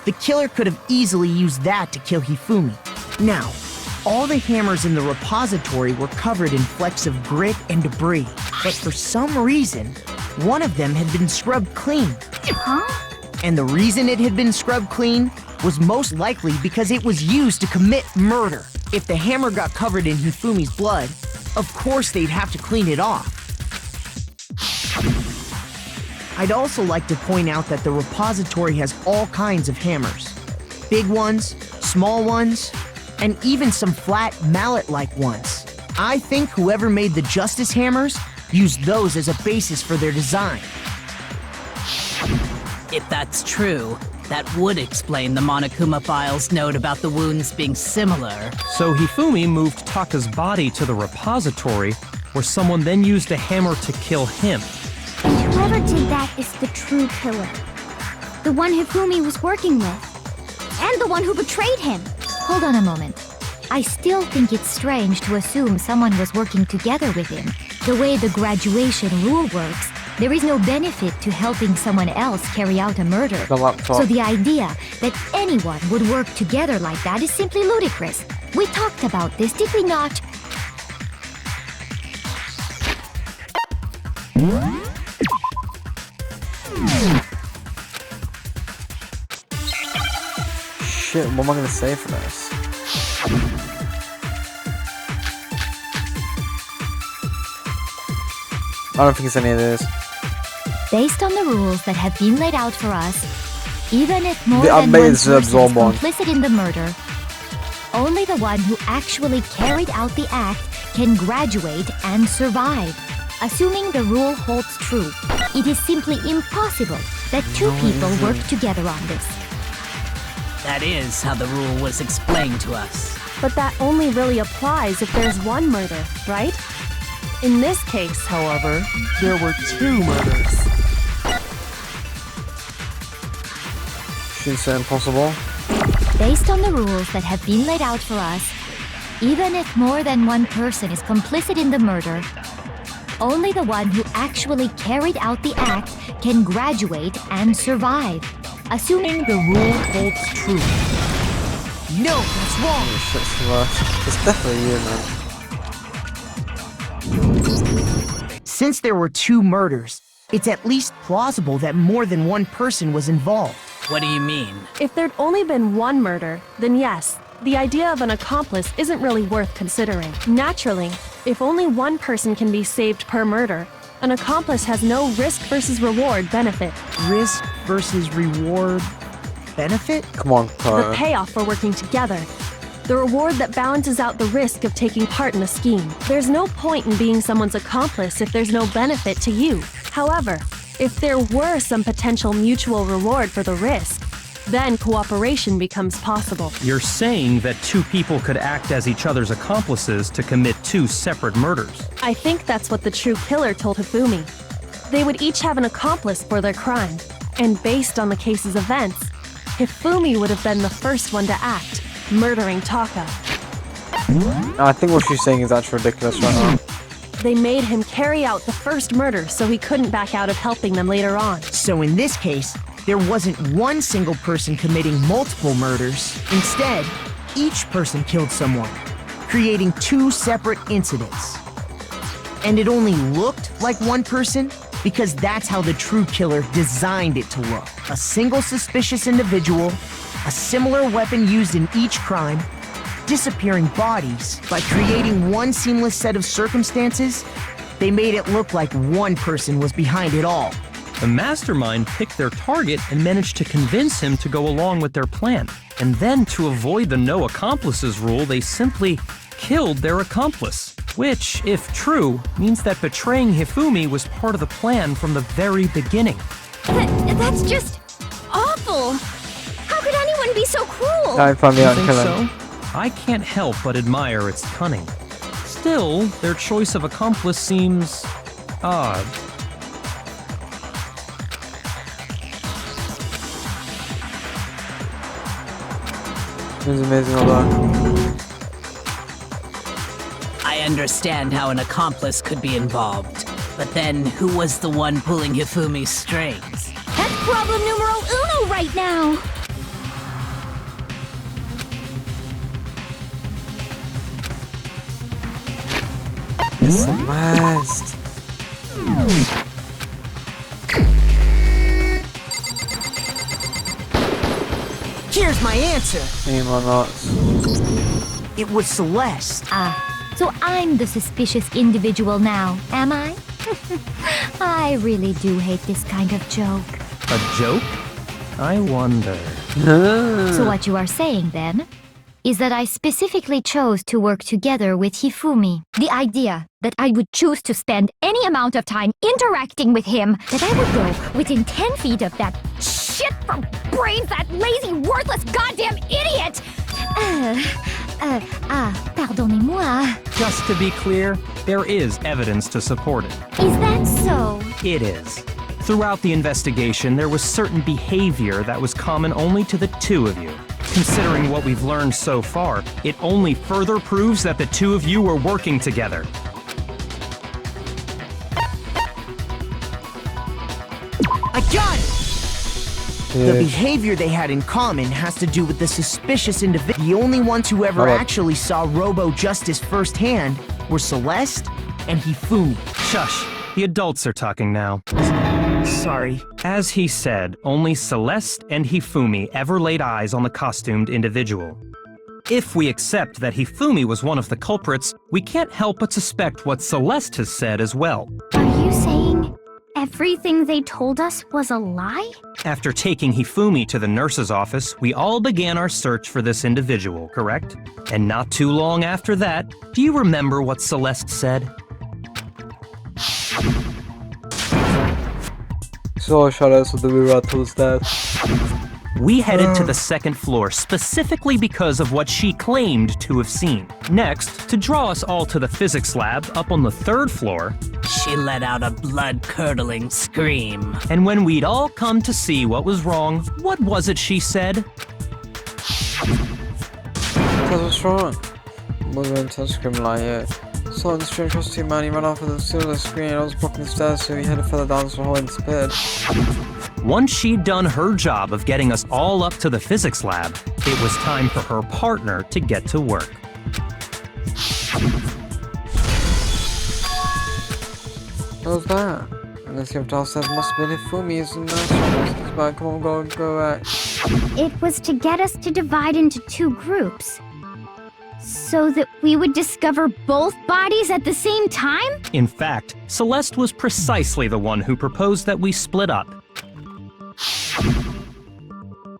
The killer could have easily used that to kill Hifumi. Now, all the hammers in the repository were covered in flecks of grit and debris, but for some reason, one of them had been scrubbed clean. Huh? And the reason it had been scrubbed clean was most likely because it was used to commit murder. If the hammer got covered in Hifumi's blood, of course they'd have to clean it off. I'd also like to point out that the repository has all kinds of hammers. Big ones, small ones, and even some flat mallet-like ones. I think whoever made the Justice Hammers used those as a basis for their design. If that's true, that would explain the Monokuma file's note about the wounds being similar. So Hifumi moved Taka's body to the repository, where someone then used a hammer to kill him. Whoever did that is the true killer. The one Hifumi was working with. And the one who betrayed him. Hold on a moment. I still think it's strange to assume someone was working together with him. The way the graduation rule works, there is no benefit to helping someone else carry out a murder. The laptop. So the idea that anyone would work together like that is simply ludicrous. We talked about this, did we not? Shit, what am I gonna say for this? I don't think it's any of this. Based on the rules that have been laid out for us, even if more The than one updated person is Zobon one. complicit in the murder, only the one who actually carried out the act can graduate and survive. Assuming the rule holds true, it is simply impossible that two people work together on this. That is how the rule was explained to us. But that only really applies if there's one murder, right? In this case, However, there were 2 murders. Shouldn't say impossible. Based on the rules that have been laid out for us, even if more than one person is complicit in the murder, only the one who actually carried out the act can graduate and survive. Assuming the rule holds true. No, that's wrong. Holy shit, Celeste. It's definitely you, man. Since there were 2 murders, it's at least plausible that more than one person was involved. What do you mean? if there'd only been one murder, then yes, the idea of an accomplice isn't really worth considering. Naturally, if only one person can be saved per murder, an accomplice has no risk versus reward benefit. Risk versus reward benefit? Come on, The Kyle. payoff for working together. The reward that balances out the risk of taking part in a scheme. There's no point in being someone's accomplice if there's no benefit to you. However, if there were some potential mutual reward for the risk, then cooperation becomes possible. You're saying that 2 people could act as each other's accomplices to commit 2 separate murders. I think that's what the true killer told Hifumi. They would each have an accomplice for their crime, and based on the case's events, Hifumi would have been the first one to act, murdering Taka. I think what she's saying is actually ridiculous right now. They made him carry out the first murder so he couldn't back out of helping them later on. So in this case, there wasn't one single person committing multiple murders. Instead, each person killed someone, creating 2 separate incidents. And it only looked like one person because that's how the true killer designed it to look. A single suspicious individual, a similar weapon used in each crime, disappearing bodies. By creating one seamless set of circumstances, they made it look like one person was behind it all. The mastermind picked their target and managed to convince him to go along with their plan. And then, to avoid the no accomplices rule, they simply killed their accomplice. Which, if true, means that betraying Hifumi was part of the plan from the very beginning. That's just awful. How could anyone be so cruel? Don't find me You out think killing. so? I can't help but admire its cunning. Still, their choice of accomplice seems odd. It was amazing, although. I understand how an accomplice could be involved, but then who was the one pulling Hifumi's strings? That's problem numero uno right now. It's the best. Here's my answer. Me and my nuts. It was Celeste. So I'm the suspicious individual now, am I? I really do hate this kind of joke. A joke? I wonder. So what you are saying, then, is that I specifically chose to work together with Hifumi. The idea that I would choose to spend any amount of time interacting with him, that I would go within 10 feet of that shit for brains, that lazy, worthless, goddamn idiot! Pardonnez-moi. Just to be clear, there is evidence to support it. Is that so? It is. Throughout the investigation, there was certain behavior that was common only to the two of you. Considering what we've learned so far, it only further proves that the two of you were working together. I got it! The behavior they had in common has to do with the suspicious individual. The only ones who ever actually saw Robo-Justice firsthand were Celeste and Hifumi. Shush, the adults are talking now. Sorry. As he said, only Celeste and Hifumi ever laid eyes on the costumed individual. If we accept that Hifumi was one of the culprits, we can't help but suspect what Celeste has said as well. Are you saying everything they told us was a lie? After taking Hifumi to the nurse's office, we all began our search for this individual, correct? And not too long after that, do you remember what Celeste said? So shoutouts to the rewrite to the stats. We headed to the second floor specifically because of what she claimed to have seen. Next, to draw us all to the physics lab up on the third floor, She let out a blood-curdling scream. and when we'd all come to see what was wrong, what was it she said? That's what's wrong. Mother went to scream like it. Saw the strange costume man, he ran off with the silver screen. I was blocking the stairs, so he headed further down the hall and disappeared. Once she'd done her job of getting us all up to the physics lab, it was time for her partner to get to work. What was that? And this gift said must have been Hifumi's and nurse. But come on, go back. It was to get us to divide into two groups, so that we would discover both bodies at the same time? In fact, Celeste was precisely the one who proposed that we split up.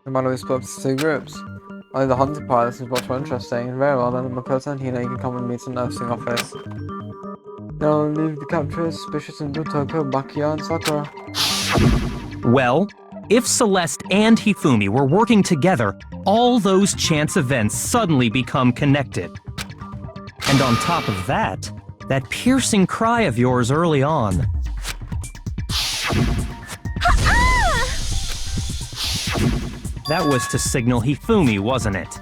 We might always split up to two groups. Only the hunting part, this is much more interesting. Very well, then my person, you can come with me to the nursing office. Now leave the capture suspicious into Toko, Bakia, and Sakura. Well, if Celeste and Hifumi were working together, all those chance events suddenly become connected. And on top of that, that piercing cry of yours early on. That was to signal Hifumi, wasn't it?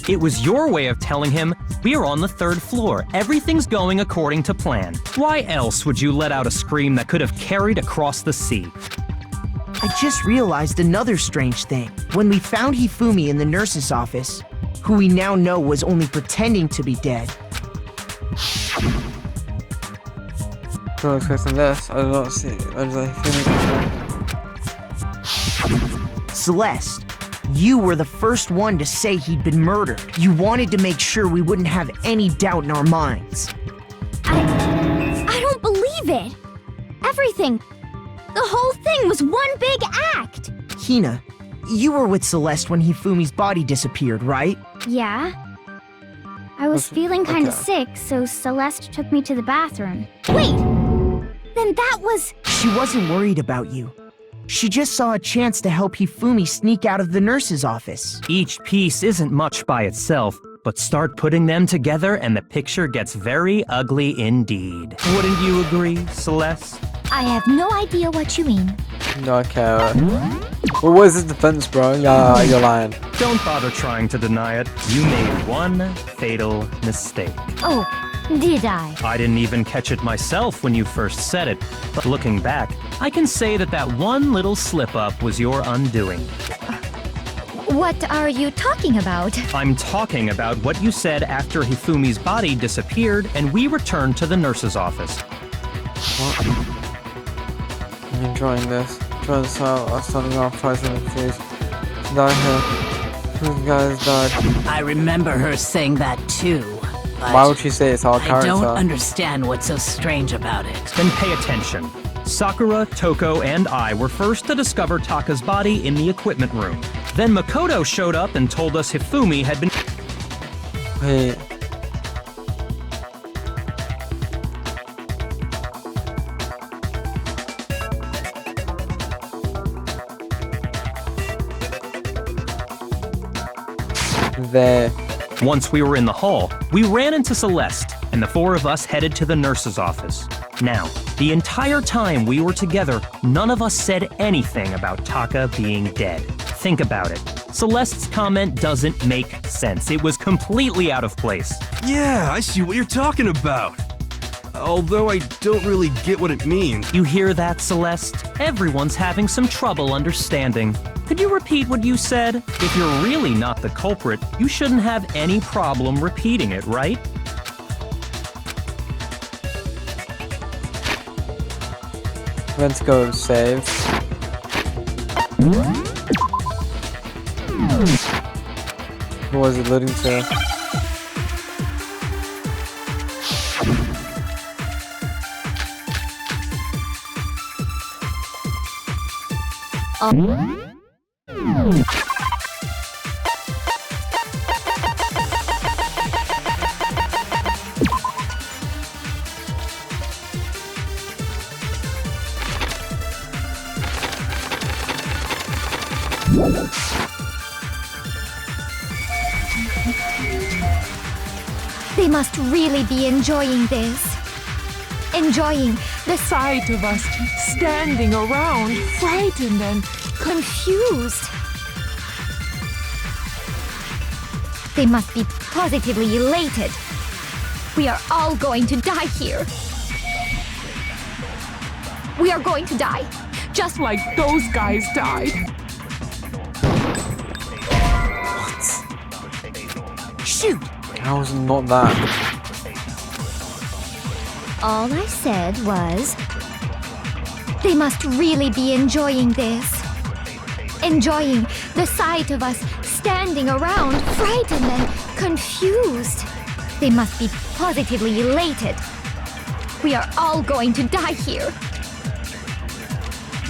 It was your way of telling him, we're on the third floor, everything's going according to plan. Why else would you let out a scream that could have carried across the sea? I just realized another strange thing. When we found Hifumi in the nurse's office, who we now know was only pretending to be dead, So expecting this, I did not see. I was like, Celeste, you were the first one to say he'd been murdered. You wanted to make sure we wouldn't have any doubt in our minds. I don't believe it. Everything The whole thing was one big act! Hina, you were with Celeste when Hifumi's body disappeared, right? Yeah. I was feeling kinda sick, so Celeste took me to the bathroom. Wait! Then that was... She wasn't worried about you. She just saw a chance to help Hifumi sneak out of the nurse's office. Each piece isn't much by itself, but start putting them together and the picture gets very ugly indeed. Wouldn't you agree, Celeste? I have no idea what you mean. No, okay. Well, what is his defense, bro? Yeah, you're lying. Don't bother trying to deny it. You made one fatal mistake. Oh, did I? I didn't even catch it myself when you first said it, but looking back, I can say that that one little slip-up was your undoing. What are you talking about? I'm talking about what you said after Hifumi's body disappeared and we returned to the nurse's office. What? I'm enjoying this. Trying to sell starting off pricing fees. Die here. These guys died. I remember her saying that too. But why would she say it's our character? I don't understand what's so strange about it. Then pay attention. Sakura, Toko, and I were first to discover Taka's body in the equipment room. Then Makoto showed up and told us Hifumi had been... Wait. There. Once we were in the hall, we ran into Celeste, and the four of us headed to the nurse's office. Now, the entire time we were together, none of us said anything about Taka being dead. Think about it. Celeste's comment doesn't make sense. It was completely out of place. Yeah, I see what you're talking about. Although I don't really get what it means. You hear that, Celeste? Everyone's having some trouble understanding. Could you repeat what you said? If you're really not the culprit, you shouldn't have any problem repeating it, right? Let's go save. What was it alluding to? They must really be enjoying this. Enjoying the Sight of us standing around, frightened and confused. They must be positively elated. We are all going to die here. We are going to die. just like those guys died. Shoot! How is it not that? All I said was, they must really be enjoying this. Enjoying the sight of us standing around, frightened and confused. They must be positively elated. We are all going to die here.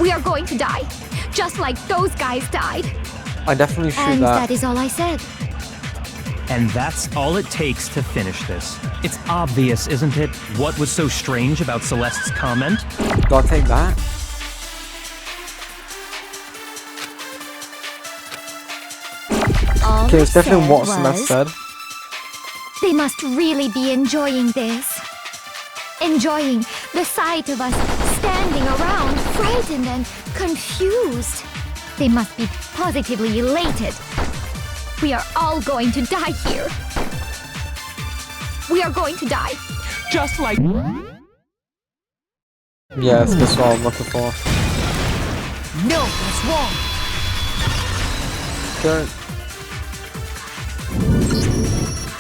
We are going to die, just like those guys died. I definitely shoot And that. that is all I said. And that's all it takes to finish this. It's obvious, isn't it, what was so strange about Celeste's comment? Do I take that? All Okay, I it's definitely said what was, Celeste said. they must really be enjoying this. Enjoying the sight of us standing around, frightened and confused. They must be positively elated. We are all going to die here. We are going to die. Just like... Yes, that's what I'm looking for. No, that's wrong. Don't.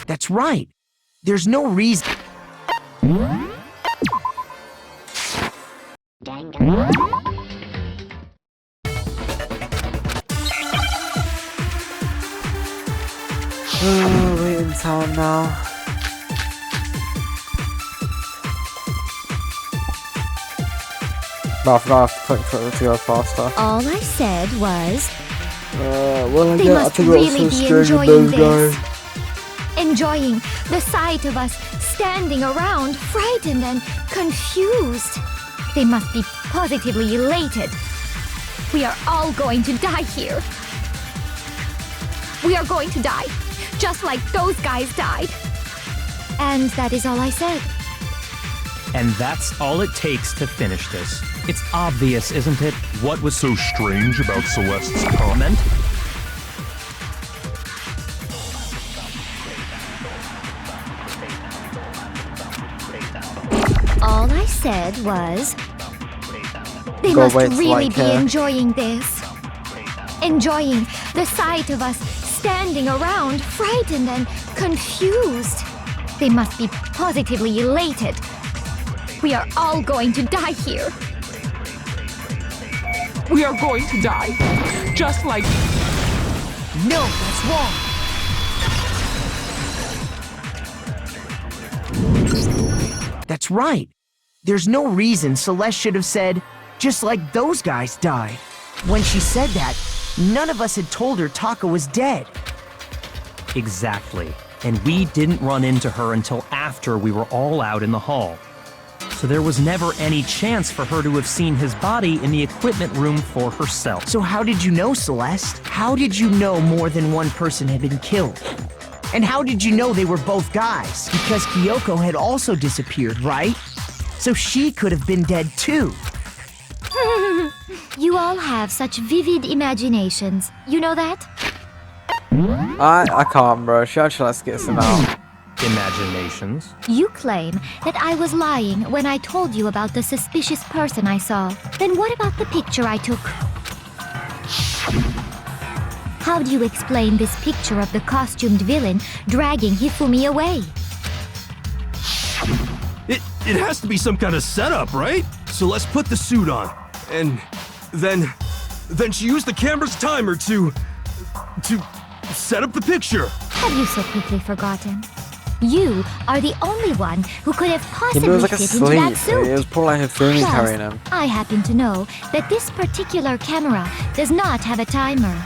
That's right. There's no reason. Waiting time now. But I forgot to click for it to go faster. All I said was, Well, they yeah, I must think really it was be so strange with enjoying those this. guys. Enjoying the sight of us standing around, frightened and confused. They must be positively elated. We are all going to die here. We are going to die, just like those guys died. And that is all I said. And that's all it takes to finish this. It's obvious, isn't it? What was so strange about Celeste's comment? All I said was, they Go must wait till really I be care. enjoying this. Enjoying the sight of us standing around, frightened and confused. They must be positively elated. We are all going to die here. We are going to die. Just like. No, that's wrong. That's right. There's no reason Celeste should have said, just like those guys died. When she said that, none of us had told her Taka was dead. Exactly. And we didn't run into her until after we were all out in the hall. So there was never any chance for her to have seen his body in the equipment room for herself. So how did you know, Celeste? How did you know more than one person had been killed? And how did you know they were both guys? Because Kyoko had also disappeared, right? So she could have been dead too. You all have such vivid imaginations. You know that? I can't, bro. She actually likes to get some out. Imaginations. You claim that I was lying when I told you about the suspicious person I saw. Then what about the picture I took? How do you explain this picture of the costumed villain dragging Hifumi away? It has to be some kind of setup, right? So let's put the suit on. And then she used the camera's timer to set up the picture. Have you so quickly forgotten? You are the only one who could have He possibly was like fit into that asleep. suit. It was probably like Hifumi Plus, carrying him. I happen to know that this particular camera does not have a timer.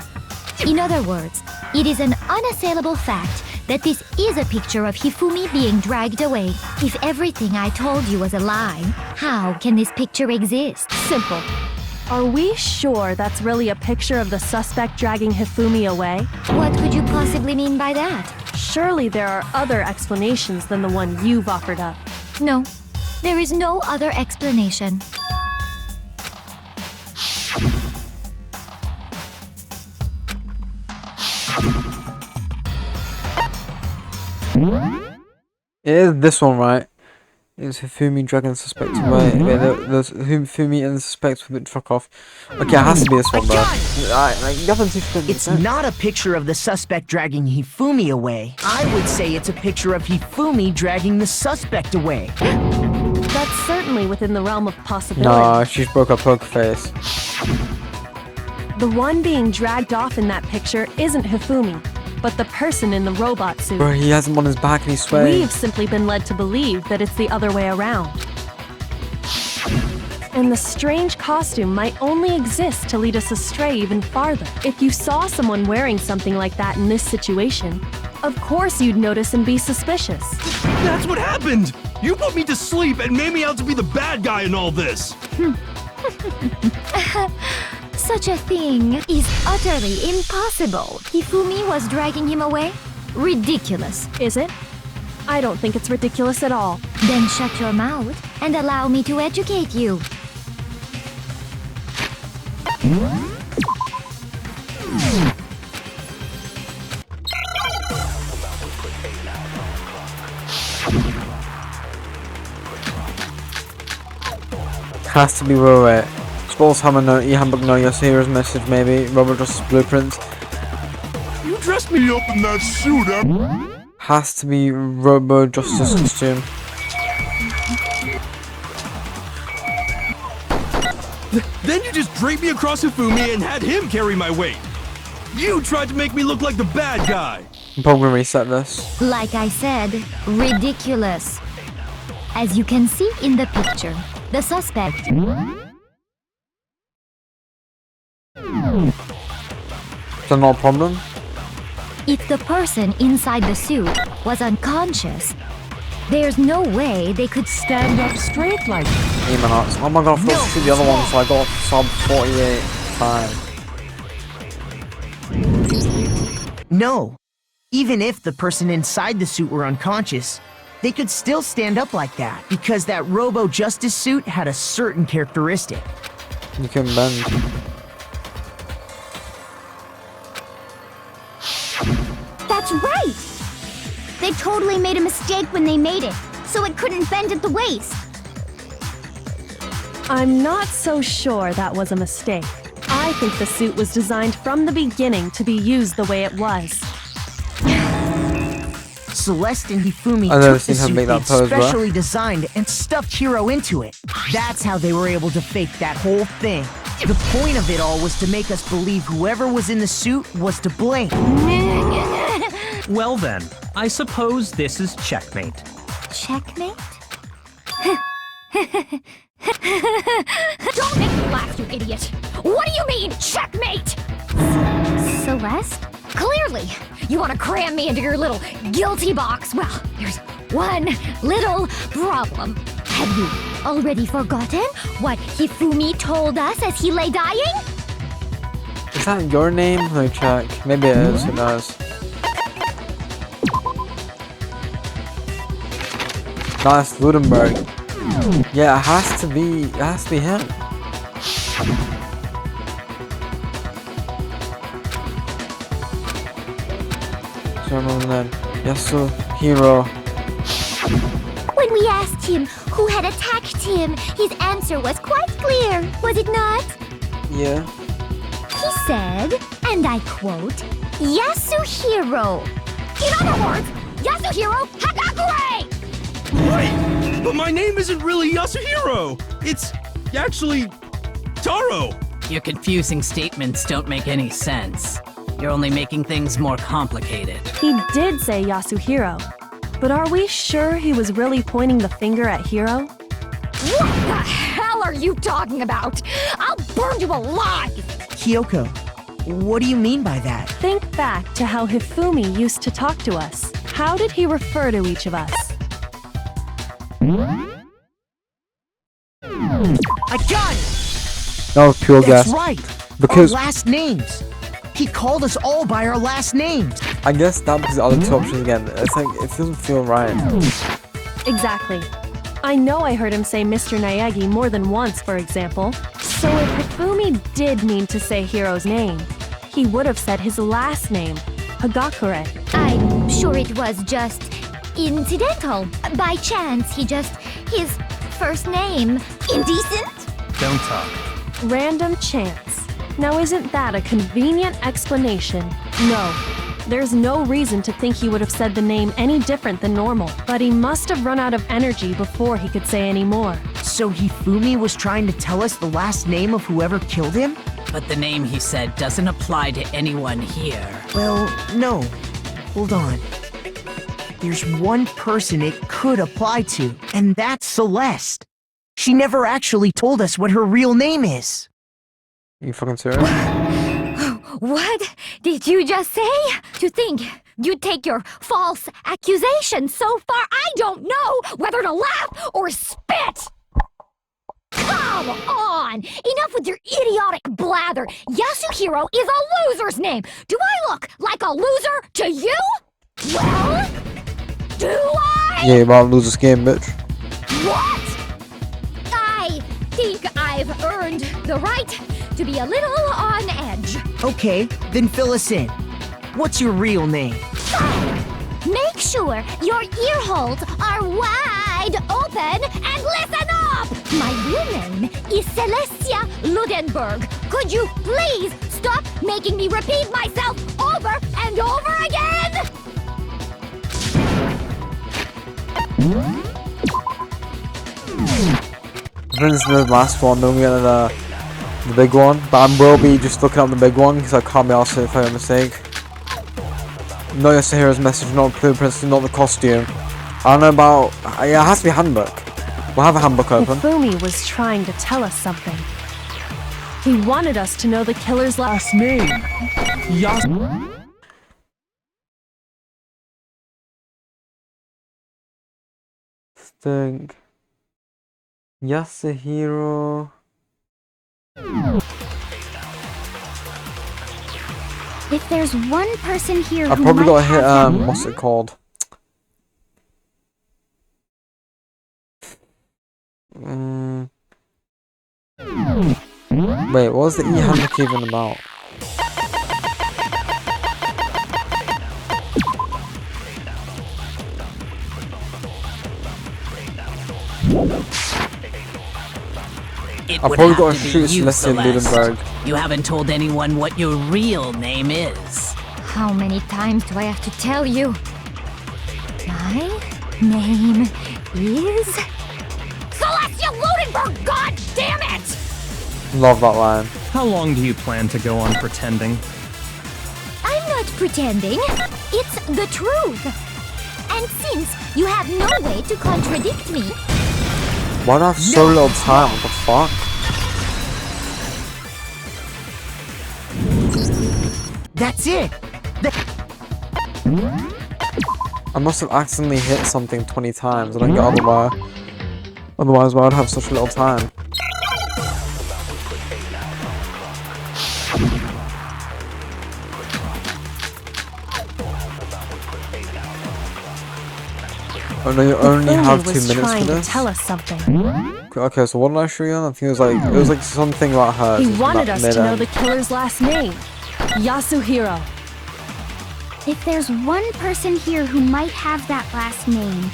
In other words, it is an unassailable fact that this is a picture of Hifumi being dragged away. If everything I told you was a lie, how can this picture exist? Simple. Are we sure that's really a picture of the suspect dragging Hifumi away? What could you possibly mean by that? Surely there are other explanations than the one you've offered up. No, there is no other explanation. It is this one, right? It's Hifumi dragging the suspect away. Wait, there's Hifumi and the suspect with truck off. Okay, it has to be this one, bro. It's not a picture of the suspect dragging Hifumi away. I would say it's a picture of Hifumi dragging the suspect away. That's certainly within the realm of possibility. Nah, she's broke her poker face. The one being dragged off in that picture isn't Hifumi, but the person in the robot suit. Bro, he has him on his back and he's swaying. We've simply been led to believe that it's the other way around. And the strange costume might only exist to lead us astray even farther. If you saw someone wearing something like that in this situation, of course you'd notice and be suspicious. That's what happened! You put me to sleep and made me out to be the bad guy in all this! Such a thing is utterly impossible. Hifumi was dragging him away? Ridiculous. Is it? I don't think it's ridiculous at all. Then shut your mouth and allow me to educate you. Has to be Robot. Sports Hammer no, E-Handbook no, your hero's message maybe. Robot Justice Blueprints. You dressed me up in that suit, Has to be Robo Justice costume. Then you just draped me across Hifumi and had him carry my weight. You tried to make me look like the bad guy. I'm probably gonna reset this. Like I said, ridiculous. As you can see in the picture, the suspect So no problem? If the person inside the suit was unconscious, there's no way they could stand up straight like that. Eamon, oh my god, I forgot to shoot the other one, so I got sub 48 time. No. Even if the person inside the suit were unconscious, they could still stand up like that because that Robo-Justice suit had a certain characteristic. You can bend. That's right! They totally made a mistake when they made it, so it couldn't bend at the waist. I'm not so sure that was a mistake. I think the suit was designed from the beginning to be used the way it was. Celeste and Hifumi I've never took the seen her suit make that they'd pose, bro. specially designed and stuffed Hiro into it. That's how they were able to fake that whole thing. The point of it all was to make us believe whoever was in the suit was to blame. Well then, I suppose this is checkmate. Checkmate? Don't make me laugh, you idiot! What do you mean, checkmate? Celeste? Clearly, you want to cram me into your little guilty box. Well, there's one little problem. Have you already forgotten what Hifumi told us as he lay dying? Is that your name? Let me check. Maybe it is, who knows. Nice, Ludenberg. Yeah, it has to be him. Yasuhiro. When we asked him who had attacked him, his answer was quite clear, was it not? Yeah. He said, and I quote, Yasuhiro. In other words, Yasuhiro Hagakure! Wait! But my name isn't really Yasuhiro! It's actually Taro! Your confusing statements don't make any sense. You're only making things more complicated. He did say Yasuhiro, but are we sure he was really pointing the finger at Hiro? What the hell are you talking about? I'll burn you alive! Kyoko, what do you mean by that? Think back to how Hifumi used to talk to us. How did he refer to each of us? I got it! That was pure That's guess. right! Because our last names! He called us all by our last names! I guess that because the other two options again. It's like it doesn't feel right. Exactly. I know I heard him say Mr. Naegi more than once, for example. So if Hifumi did mean to say Hiro's name, he would have said his last name, Hagakure. I'm sure it was just incidental. By chance, his first name. Indecent? Don't talk. Random chance. Now isn't that a convenient explanation? No. There's no reason to think he would have said the name any different than normal, but he must have run out of energy before he could say any more. So Hifumi was trying to tell us the last name of whoever killed him? But the name he said doesn't apply to anyone here. Well, no. Hold on. There's one person it could apply to, and that's Celeste. She never actually told us what her real name is. You fucking serious? What did you just say? To think you'd take your false accusation so far, I don't know whether to laugh or spit! Come on! Enough with your idiotic blather! Yasuhiro is a loser's name! Do I look like a loser to you? Well, do I? Yeah, you about to lose this game, bitch. What? I think I've earned the right to be a little on edge. Okay, then fill us in. What's your real name? Make sure your ear holes are wide open and listen up! My real name is Celestia Ludenberg. Could you please stop making me repeat myself over and over again? I think this is the last one, then we get the big one. But I will be just looking up the big one because I can't be asked if I made a mistake. Not Yasuhiro's message, not blueprints, not the costume. I don't know about. Yeah, it has to be a handbook. We'll have a handbook open. Hifumi was trying to tell us something. He wanted us to know the killer's last name. Sting. Yasuhiro. If there's one person here I who probably might got hit, have that... what's it called? Wait, what was the E-handbook even about? It I would probably have got to to be shoot you, Celestia Celeste. Ludenberg. You haven't told anyone what your real name is. How many times do I have to tell you? My name is... Celestia Ludenberg, god damn it! Love that line. How long do you plan to go on pretending? I'm not pretending. It's the truth. And since you have no way to contradict me... Why do I have so little time? What the fuck? That's it! I must have accidentally hit something 20 times. I don't get otherwise. Otherwise, why would I have such little time? Oh no, you only have 2 minutes for trying to this? tell us something. Okay, so what did I show you? I think it was like something about her. He wanted us to know the killer's last name. Yasuhiro. If there's one person here who might have that last name...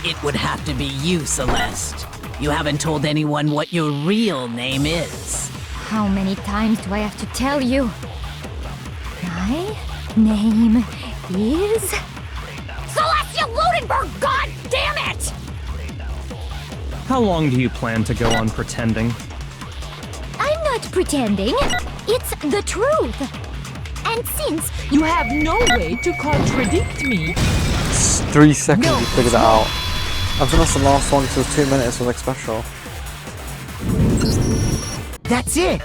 It would have to be you, Celeste. You haven't told anyone what your real name is. How many times do I have to tell you? My name is... Celestia Ludenberg, god damn it! How long do you plan to go on pretending? I'm not pretending. It's the truth. And since You have no way to contradict me. It's 3 seconds you figured it out. I think that's the last one because it was 2 minutes. It was like special. That's it!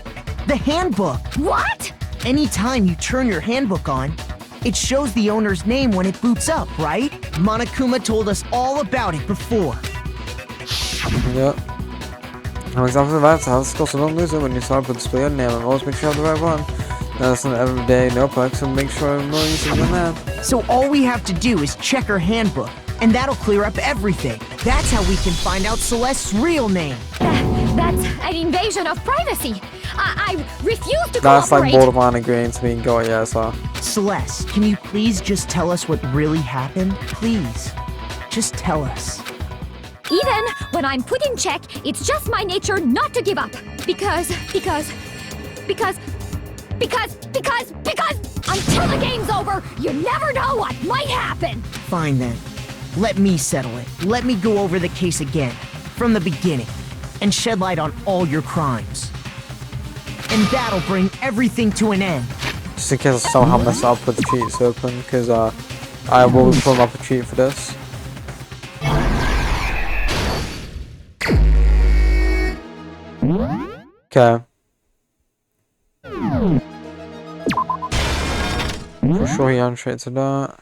The handbook! What? Anytime you turn your handbook on, it shows the owner's name when it boots up, right? Monokuma told us all about it before. Yep. An example of that is how so don't lose it when you start to display your name and always make sure you have the right one. That's an everyday notebook, so make sure no using your name. So all we have to do is check her handbook, and that'll clear up everything. That's how we can find out Celeste's real name. that's an invasion of privacy. I refuse to That's like cooperate. borderline agreeing to being got, yeah, so. Celeste, can you please just tell us what really happened? Please. Just tell us. Even when I'm put in check, it's just my nature not to give up. Because until the game's over, you never know what might happen. Fine then. Let me settle it. Let me go over the case again, from the beginning, and shed light on all your crimes. And that'll bring everything to an end. Just in case I somehow mess up with the cheats open, because I will be pulling up a cheat for this. Okay. For sure he ran straight to that.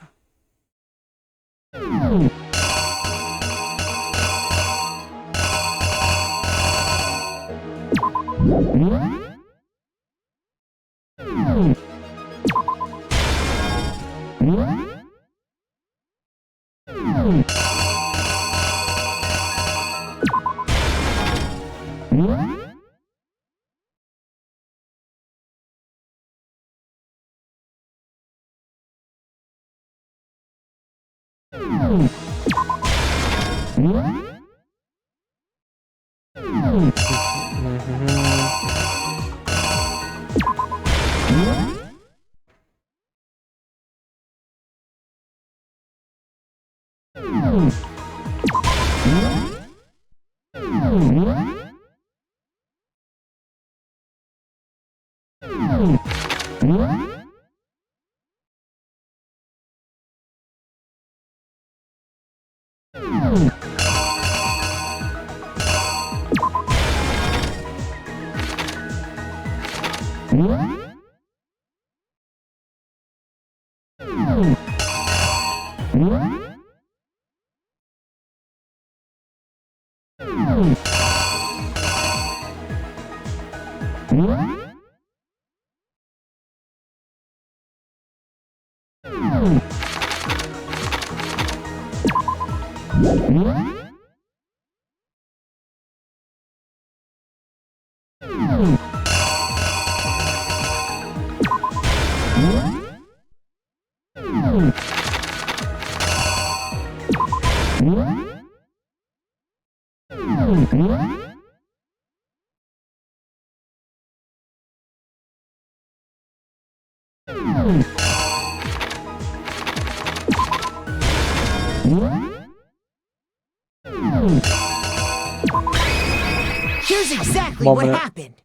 Here's exactly what happened.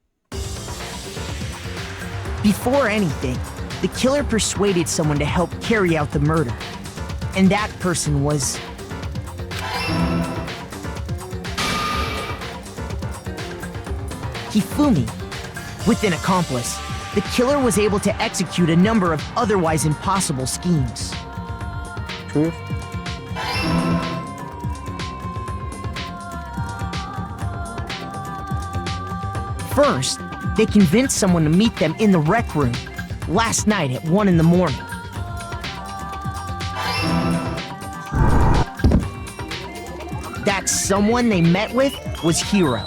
Before anything, the killer persuaded someone to help carry out the murder. And that person was... Hifumi. With an accomplice, the killer was able to execute a number of otherwise impossible schemes. Truth. First, they convinced someone to meet them in the rec room last night at 1 in the morning. That someone they met with was Hiro.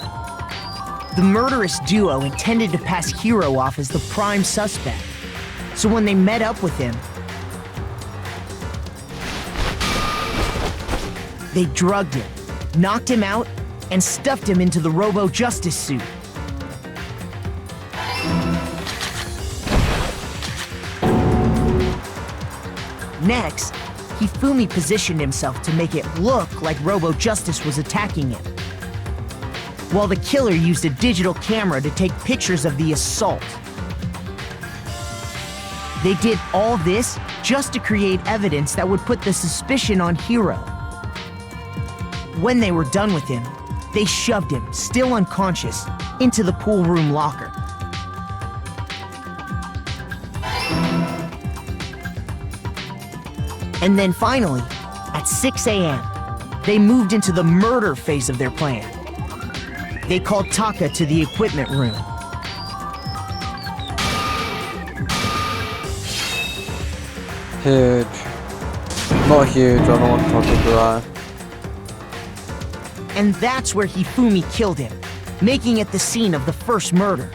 The murderous duo intended to pass Hiro off as the prime suspect. So when they met up with him, they drugged him, knocked him out, and stuffed him into the Robo-Justice suit. Next, Hifumi positioned himself to make it look like Robo-Justice was attacking him, while the killer used a digital camera to take pictures of the assault. They did all this just to create evidence that would put the suspicion on Hiro. When they were done with him, they shoved him, still unconscious, into the pool room locker. And then finally, at 6 a.m., they moved into the murder phase of their plan. They called Taka to the equipment room. Huge. Not huge, I don't want to talk to that. And that's where Hifumi killed him, making it the scene of the first murder.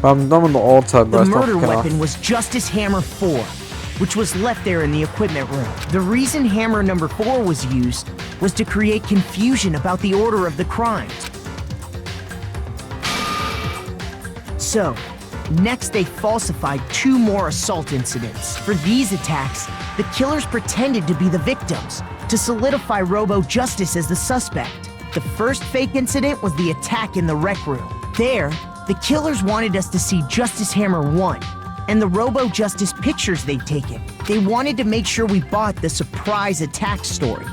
I'm done with the auto, bro. The murder weapon was Justice Hammer 4, which was left there in the equipment room. The reason Hammer number 4 was used was to create confusion about the order of the crimes. So, next they falsified 2 more assault incidents. For these attacks, the killers pretended to be the victims to solidify Robo-Justice as the suspect. The first fake incident was the attack in the rec room. There, the killers wanted us to see Justice Hammer 1 and the Robo-Justice pictures they'd taken. They wanted to make sure we bought the surprise attack story.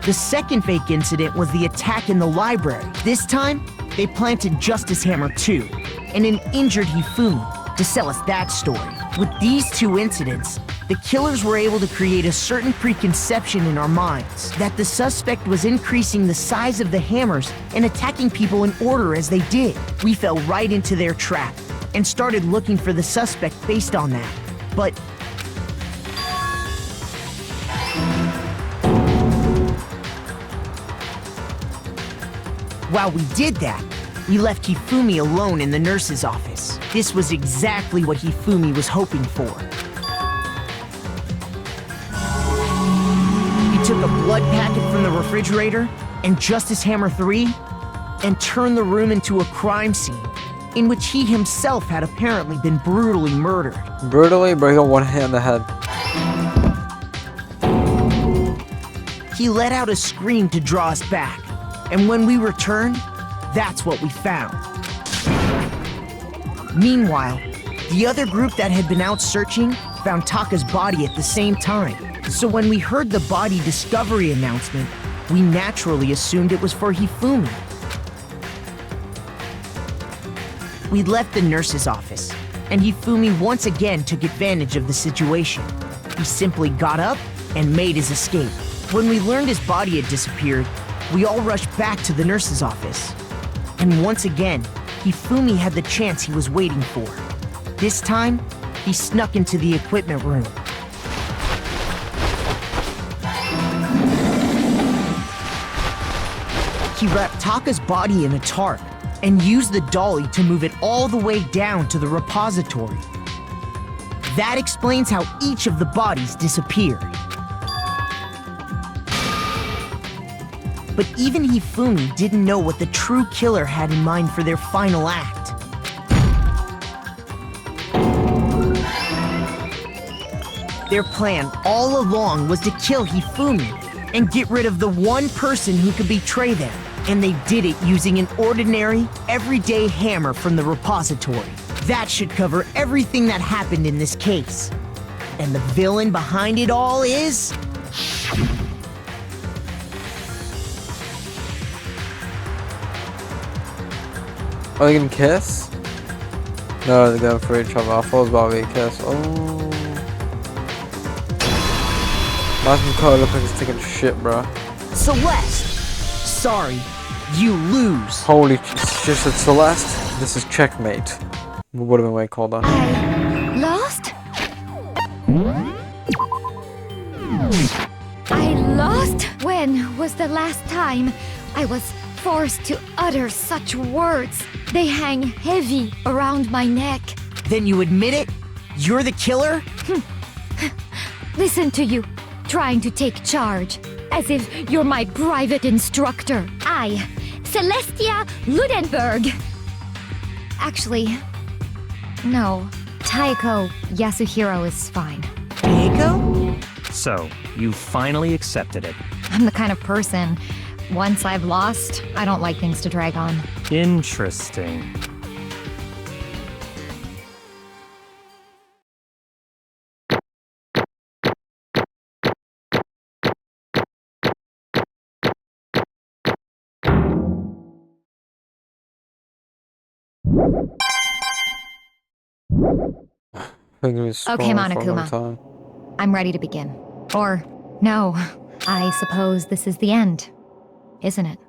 The second fake incident was the attack in the library. This time, they planted Justice Hammer 2 and an injured Hifumi to sell us that story. With these 2 incidents, the killers were able to create a certain preconception in our minds that the suspect was increasing the size of the hammers and attacking people in order as they did. We fell right into their trap and started looking for the suspect based on that. But while we did that, we left Hifumi alone in the nurse's office. This was exactly what Hifumi was hoping for. He took a blood packet from the refrigerator and Justice Hammer 3 and turned the room into a crime scene in which he himself had apparently been brutally murdered. Brutally, but he got 1 hit in the head. He let out a scream to draw us back, and when we returned, that's what we found. Meanwhile, the other group that had been out searching found Taka's body at the same time. So when we heard the body discovery announcement, we naturally assumed it was for Hifumi. We left the nurse's office, and Hifumi once again took advantage of the situation. He simply got up and made his escape. When we learned his body had disappeared, we all rushed back to the nurse's office. And once again, Hifumi had the chance he was waiting for. This time, he snuck into the equipment room. He wrapped Taka's body in a tarp and used the dolly to move it all the way down to the repository. That explains how each of the bodies disappeared. But even Hifumi didn't know what the true killer had in mind for their final act. Their plan all along was to kill Hifumi and get rid of the one person who could betray them. And they did it using an ordinary, everyday hammer from the repository. That should cover everything that happened in this case. And the villain behind it all is... Are they gonna kiss? No, they're going for each other. I thought it was about to be a kiss. Oh. Imagine Carl look like he's taking a shit, bro. Celeste! Sorry, you lose. Holy shit, said Celeste. This is checkmate. Would have been way colder. I lost? I lost? When was the last time I was forced to utter such words? They hang heavy around my neck. Then you admit it? You're the killer? Listen to you, trying to take charge, as if you're my private instructor. I, Celestia Ludenberg. Actually, no. Taiko Yasuhiro is fine. Taiko? So, you finally accepted it. I'm the kind of person, once I've lost, I don't like things to drag on. Interesting. Okay, Monokuma. I'm ready to begin. Or, no, I suppose this is the end, isn't it?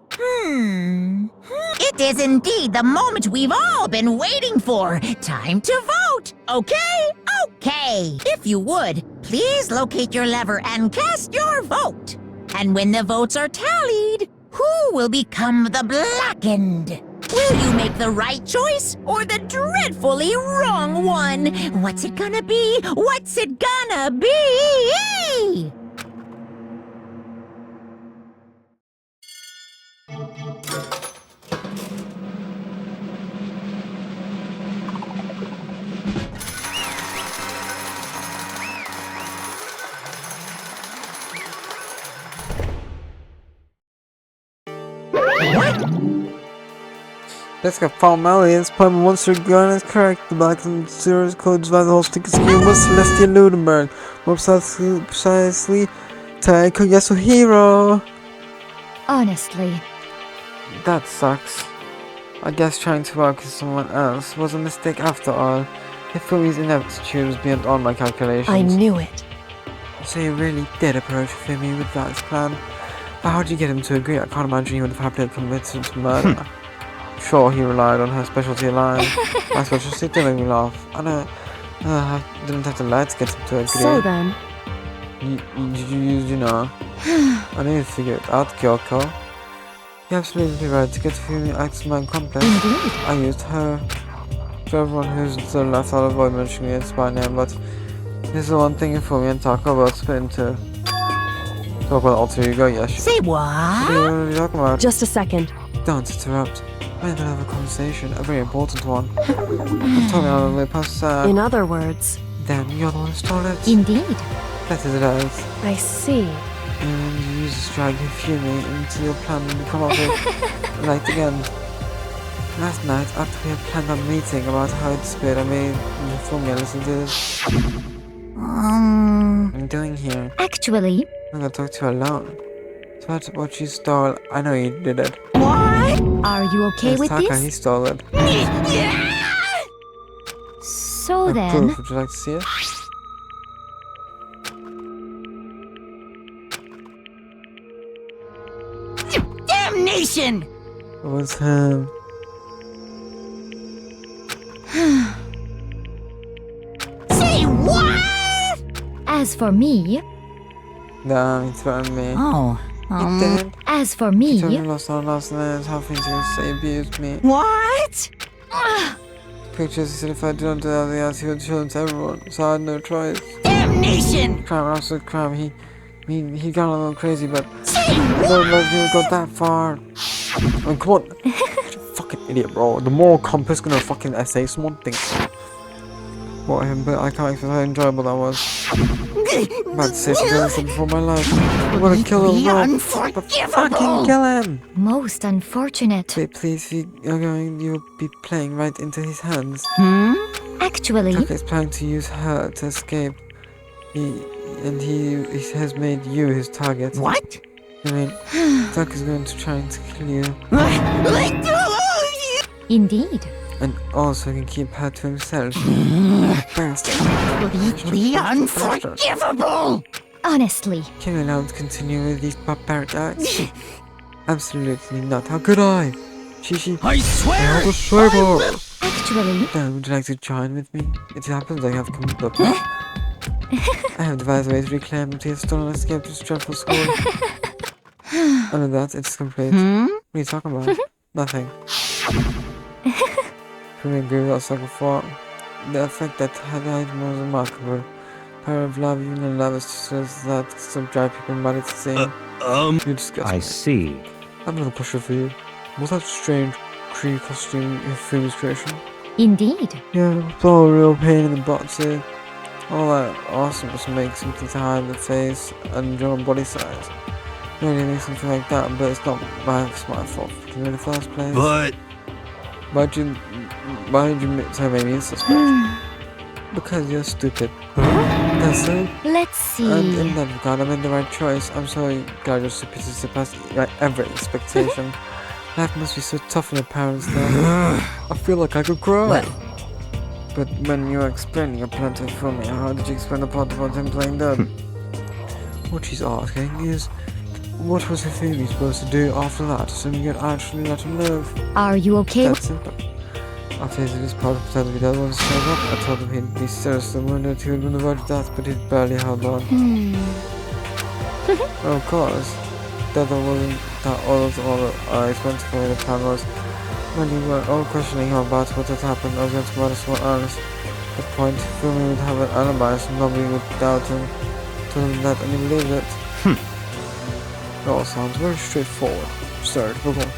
It is indeed the moment we've all been waiting for. Time to vote. Okay? Okay. If you would, please locate your lever and cast your vote. And when the votes are tallied, who will become the blackened? Will you make the right choice or the dreadfully wrong one? What's it gonna be? What's it gonna be? Let's get found aliens. Plan once your gun is correct. The black and serious codes by the whole sticker scheme was Celestia Ludenberg. More precisely, Taiko Yasuhiro. Honestly. That sucks. I guess trying to work with someone else was a mistake after all. Hifumi's ineptitude was beyond all my calculations. I knew it. So you really did approach Hifumi with that plan. But how did you get him to agree? I can't imagine he would have happily committed to murder. Sure, he relied on her specialty line. My specialty did make me laugh. I didn't have to lie to get him to agree. So then... You know. I need to figure it out, Kyoko. You're absolutely right. To get Hifumi X-Man complex, Indeed. I used her. To everyone who's still left, I'll avoid mentioning it by name, but this is the one thing Hifumi and Taco both split into. Talk about alter ego, yes. Say what? What are you talking about? Just a second. Don't interrupt. We're in the middle of a conversation, a very important one. I'm talking about the past, In other words... Then you're the one who stole it? Indeed. That is it as. I see. And you used to drag Hifumi into your plan and come up with light again. Last night, after we had planned our meeting about how it disappeared, I made Hifumi listen to this. I'm doing here. Actually... I'm gonna talk to you alone. So that's what you stole. I know you did it. What? Are you okay with Taka, this? he stole it. Yeah! So A then, proof. Would you like to see it? Damnation! It was him. Say what? as for me, Damn, he threatened me. Oh, He did. as for He told me me, lost all last night. How things he would say abused me. what? Pictures, he said if I didn't do anything else, he would show them to everyone. So I had no choice. Damnation! Crime, absolute crime. He got a little crazy, but Say I don't know if he would go that far. I mean, come on. Fucking idiot, bro. The moral compass gonna fucking essay someone thinks. What him, but I can't explain how enjoyable that was. I'm about to say something else before my life. I'm gonna kill him, bro. But fucking kill him. most unfortunate. Wait, please, you'll be playing right into his hands. Actually, Taka is planning to use her to escape. He has made you his target. What? I mean, Taka is going to try to kill you. Let go! indeed. And also can keep her to himself. Bastard. Completely unforgivable! Honestly, Can you allow him to continue with these barbaric acts? Absolutely not. How could I? Shishi. I swear! I swear. actually, Then would you like to join with me? It happens I have come up. I have devised a way to reclaim what he has stolen and escape to this dreadful school. And with that, it's complete. What are you talking about? Nothing. Can we agree with us like before? The effect that had item was remarkable. Power of love, even in love, is just that still drive people body to see. You disgust I me. see. I have another question for you. Was that strange Cree costume your Fumi's creation? indeed. Yeah, it's all a real pain in the butt too. All that awesome just make something to hide the face and your own body size. You only make something like that, but it's not my fault in the first place. But Why did you tell me you suspect? Because you're stupid. That's it. Let's see. And in that regard, I made the right choice. I'm so glad your stupidity surpassed every expectation. Life must be so tough on your parents though. I feel like I could cry. But when you were explaining your plan to for me, how did you explain the part about him playing dead? What she's asking is, what was Hifumi supposed to do after that, assuming you'd actually let him live? Are you okay? That's simple. After his part of pretending to be dead once he showed up, I told him he'd be seriously wounded, he would be on the verge of death, but he'd barely held on. Of course, that wasn't that all I explained to the plan was. When you were all questioning him about what had happened, I was going to provide us more honest. At that point, Fumi would have an alibi, so nobody would doubt him. Told him that, and he believed it. It all sounds very straightforward. Sorry, typical.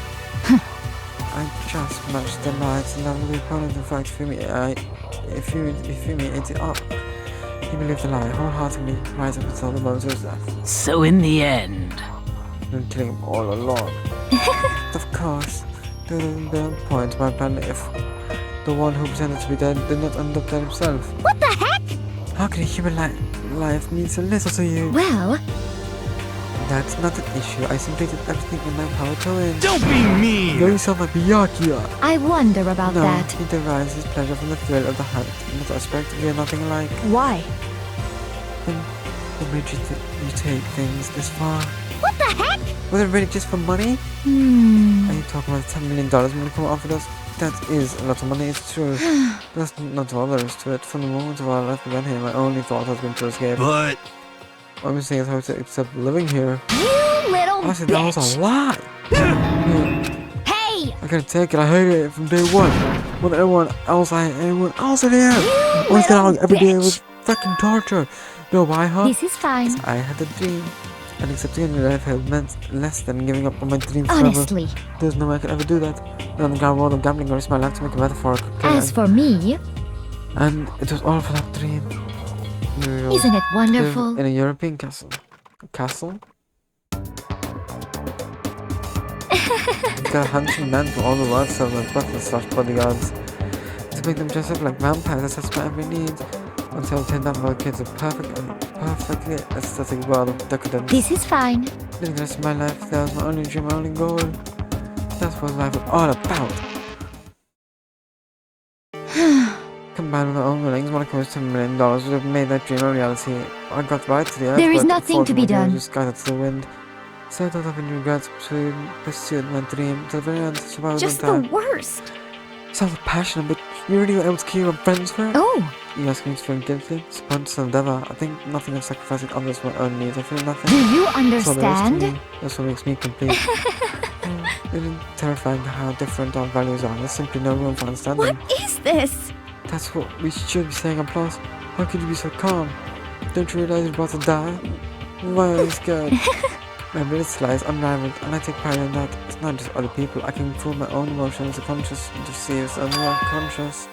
I just matched the lights and leveled the opponent. In fact, Fumi ate it up. He believed the lie wholeheartedly, right up until the moment of his death. So in the end, And killing him all along. Of course. The point my plan if the one who pretended to be dead did not end up dead himself. What the heck? How can a human life mean so little to you? Well, That's not an issue. I simply did everything in my power to win. don't be mean! You sound like Byakuya. I wonder about No, that. he derives his pleasure from the thrill of the hunt. In that aspect, we are nothing alike. Why? What made you take things this far? What the heck? Was it really just for money? Hmm. Are you talking about $10 million Monocoma offered us? That is a lot of money, it's true. That's not all there is to it. From the moment of our life began here, my only thought has been to escape. But I'm saying is how to accept living here. You little I said that was a lie. Hey! I couldn't take it. I hated it from day one. When anyone else in here. I was getting out every day. It was fucking torture. You know why, huh? This is fine. I had a dream. And accepting a new life had meant less than giving up on my dream forever. Honestly, There's no way I could ever do that. On the ground world of gambling or risk my life to make a metaphorical as for me, And it was all for that dream. isn't it wonderful? Live in a European castle. Castle? Got a handsome man from all the world serving like butlers/bodyguards. To make them dress up like vampires, I satisfy every need. Until I turned out my kids a perfectly aesthetic world of decadence. This is fine. Living the rest of my life, that was my only dream, my only goal. That's what life was all about. Combined with my own willings, Monaco was $10 million would have made that dream a reality. I got right to the edge, There is but nothing to be unfortunately, I done. just guided to the wind. So I don't have any regrets to pursue my dream to the very end. Survival Just don't the die. worst. Sounds passionate, but you really were able to keep your friends for it? Oh, You asking me to feel guilty? It's a pointless endeavor. I think nothing of sacrificing others for my own needs. I feel nothing. do you That's all there is to understand? me. That's what makes me complete. It's terrifying how different our values are. There's simply no room for understanding. What is this? That's what we should be saying. And plus, how could you be so calm? Don't you realize you're about to die? Why are you scared? My ability lies unrivaled, and I take pride in that. It's not just other people. I can control my own emotions. The conscious deceives, and we're conscious.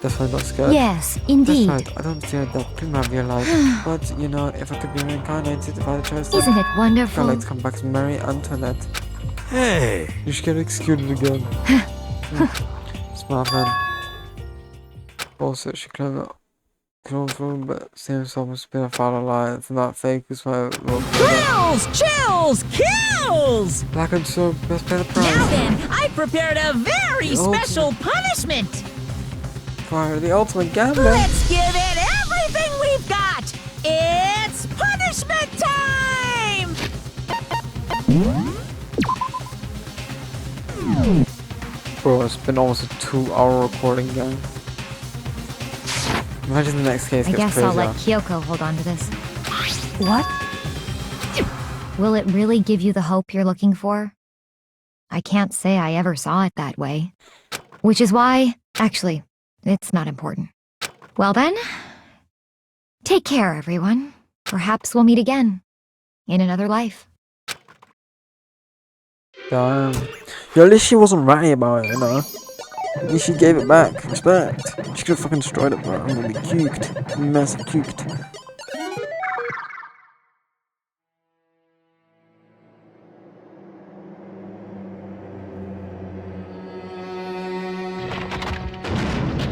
That's why I'm not scared. Yes, indeed. That's right. I don't fear that prima of your life. But, you know, if I could be reincarnated, if I had a choice, Isn't it I'd wonderful? like to come back as Marie Antoinette. Hey! You should get executed again. Smart man. Also, she clever. Clone, but seems almost been a father lie. It's not fake. It's my Chills! Chills! Kills! Black and so best pay the price. Now then, I prepared a very The ultimate- special punishment. Fire the ultimate gambler. Let's give it everything we've got. It's punishment time! Bro, it's been almost a 2-hour recording, gang. Imagine the next case I gets guess crazier. I'll let Kyoko hold on to this. What? Will it really give you the hope you're looking for? I can't say I ever saw it that way. Which is why, actually, it's not important. Well then, take care, everyone. Perhaps we'll meet again. In another life. Damn. Yo, at least she wasn't ratty about it, you know? At least she gave it back. Respect. She could have fucking destroyed it, bro. I'm gonna be cuked. Massive cuked.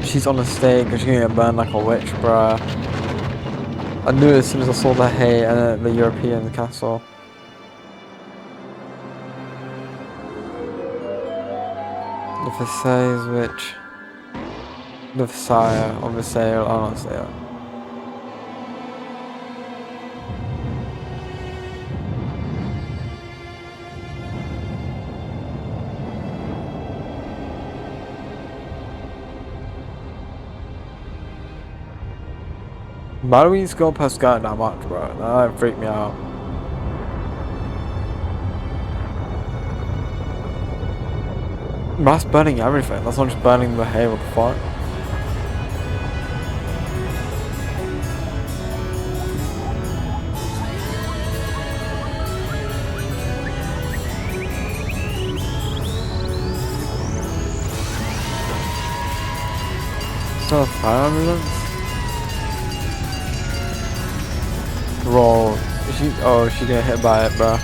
She's on a stake and she's gonna get burned like a witch, bruh. I knew it as soon as I saw the hay and the European castle. The Versailles witch. The Versailles or Versailles, I don't say it. Why do we need to go past God that much, bro? That freaked me out. That's burning everything. That's not just burning the hay. What the fuck? Is that a fire ambulance? Bro, is she? Oh, she get hit by it, bro.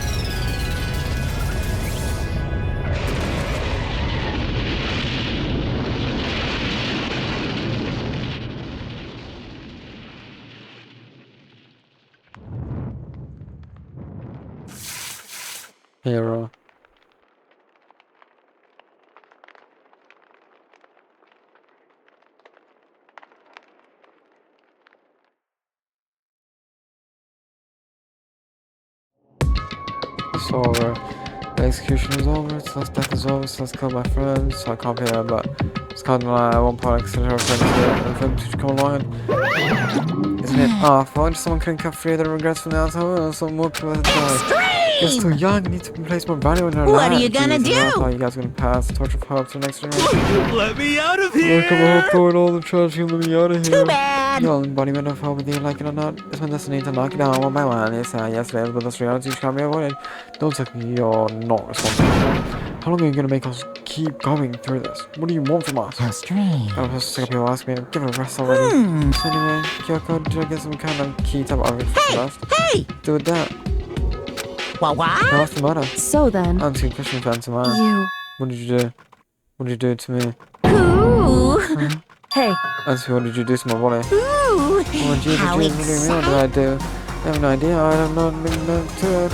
Hero. It's over. The execution is over. Celeste's death is over. Celeste killed my friends. So I can't be here, but it's kind of like at one point I considered her friends here. And for them to come along. Isn't it? Ah, if only someone couldn't cut free of the regrets from the outside, so more people had died. You're still young, you need to place more value in her life. What are you gonna do? I thought you guys were gonna pass the torch of hope to the next generation. Let me out of Look at here! hope toward all the trash you let me out of here. Too bad. You're an embodiment of hope, whether you like it or not. It's my destiny to knock it down one by one. It's yesterday, but this reality can't be avoided. Don't take me, you're not responsible. How long are you gonna make us keep going through this? What do you want from us? How strange. I'm just sick of people asking me, give it a rest already. So anyway, Kyoko, did I get some kind of key type of Hey, hey! Do with that. What? Now what's the matter? So then, Answer your question, fancy man. you... What did you do? What did you do to me? Ooh! Hey, Answer, what did you do to my body? Ooh! Oh, Jesus, How Jesus, what do you mean? What did I do? I have no idea. I have nothing to it.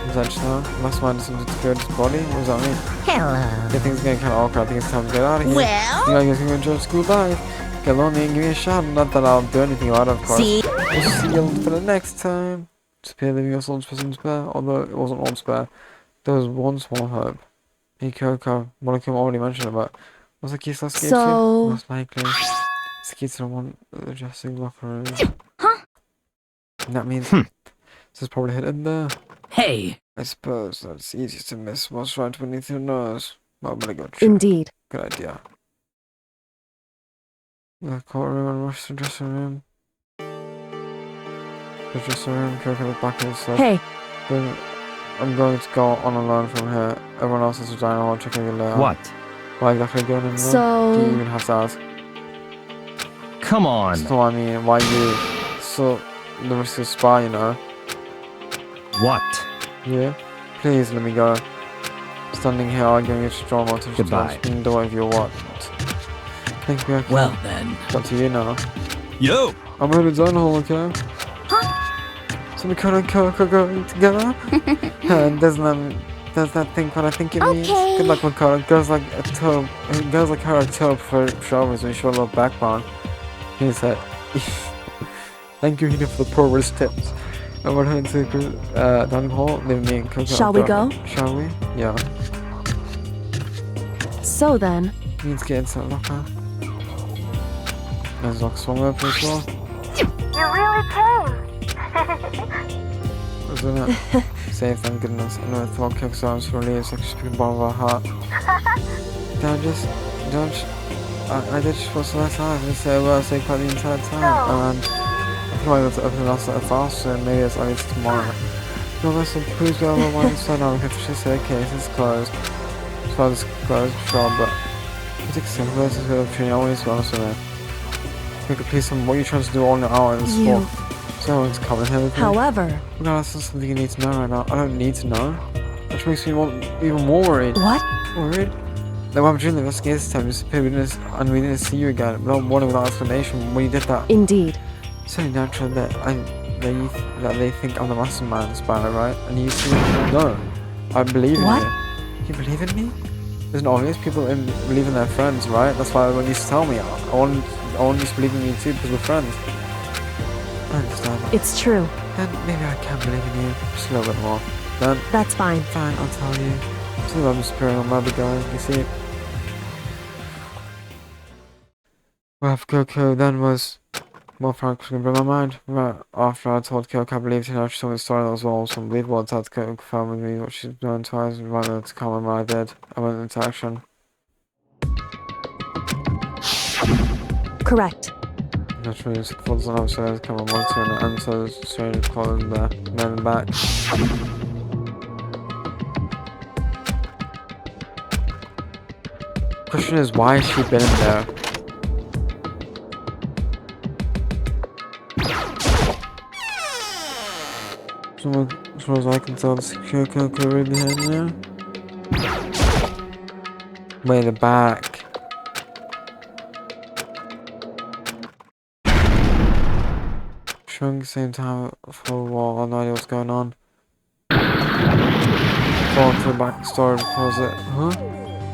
Was that just now? Mastermind something to cure this body? What does that mean? Hello. Get things getting kind of awkward. I think it's time to get out of here. Well? You guys can enjoy school life. Get lonely and give me a shout. Not that I'll do anything about it, of course. See? We'll see you for the next time. Disappear, leaving us all in despair. Although it wasn't all despair. There was one small hope. Hey, Kyoko, Monokuma already mentioned about. Was the key escape So- Most likely. It's the key to the one dressing locker room. Huh? And that means this is probably hidden there. Hey, I suppose that's easy to miss what's right beneath your nose. Well, I'm gonna go check. Indeed. Good idea. The courtroom and rush to the dressing room. The dressing room, Kyoko looked back at himself. Hey, I'm going to go on alone from here. Everyone else is to dine hall checking the layout. What? Why exactly going in there? So- Do you even have to ask? Come on. So I mean, why you? So, the risk of spy, you know? What? Yeah? Please let me go. Standing here arguing with strong attention Goodbye. to the way of your what? Thank you, okay. well then. It's up to you now. Yo! I'm going to dine hall, okay? So we kind of go together? And does that think what I think it means? Okay. Good luck, Makoto. Girls like her are toe for showers when you show a little backbone. He said. Thank you, Hina, for the poor wrist tips. And we're heading to the dining hall. Leave me and Coco. Shall we go? Shall we? Yeah. so then, We need to get into the locker. There's lock swung open as well. You really came. Isn't it? Safe, thank goodness. I never thought Coco's arms were relieved, like she's been bottom of her heart. I did just was last time. I say well, I say quite the entire time. And I think I'm able to open us at fast, and maybe it's only tomorrow. No, listen, please go over one side now. If she said, okay, it's closed. As far as it's closed, sure, but it's exciting. This is the opportunity. I always be honest with me. Could please tell me what you're trying to do all in an hour in this You- school. Someone's coming here with me. however, No, that's not something you need to know right now. I don't need to know. Which makes me even more worried. what? Worried? That what during the investigation time disappeared and we didn't see you again. Without warning, without explanation, when you did that. Indeed. It's only natural that they think I'm the mastermind spy, right? And you see, no. I believe in What? you. You believe in me? Isn't it obvious? People believe in their friends, right? That's why when you tell me, I want you to believe in me too because we're friends. I understand. It's true. Then maybe I can believe in you just a little bit more. Then, That's fine. fine, I'll tell you. Something about disappearing on Mother Guy, you see. Well, Kyoko then was more frankly in my mind. Right after I told Kyoko I believed in her, she told me a story that was almost unbelievable. I told Kyoko confirm with me what she'd done twice and wanted her to come and when I did. I went into action. Correct. Naturally, it's clothes on upstairs, come on monitoring it, and so strange clothes there, men in the back. Question is, why has she been in there? Someone, as far as I can tell, the secure code could really be in there. Way in the back. Showing the same time for a while, I have no idea what's going on. Fall to the back storage closet. Huh?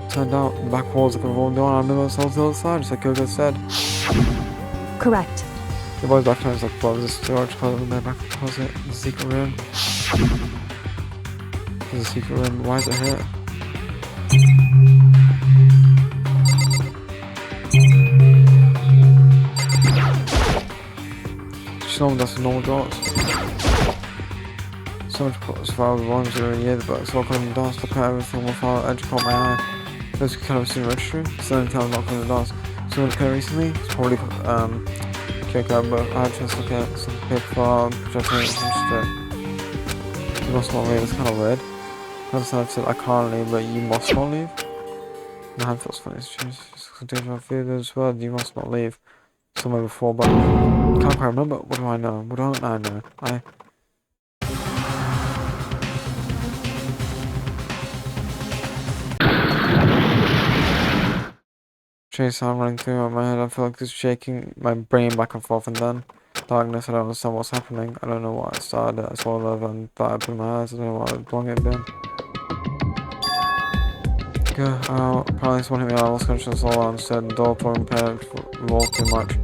Turned out the back walls are rolled down. I remember it was to the other side, just like Kyoko said. Correct. The boys back there was like, well, there's a storage closet in the back closet, the secret room. There's a secret room, why is it here? Just normal, that's normal doors. So much as far as ones that are in the other books, look on the doors, look at everything will follow edge caught my eye. Those kind of seen registry, so then tell them not on the doors. So what occurred recently, it's probably Kyoko, but I had just look at some paper projecting interested. You must not leave, it's kind of weird. I decided said I can't leave, but you must not leave. And I thought it was funny, it's just continue to feel this word, you must not leave. Somewhere before, but I can't quite remember. What do I know? What don't I know? Sound running through my head. I feel like it's shaking my brain back and forth, and then darkness. I don't understand what's happening. I don't know why I started. I swallowed and thought I put my eyes. I don't know why long it been. Apparently someone hit me. I lost consciousness all on said the door pouring panic rolled too much.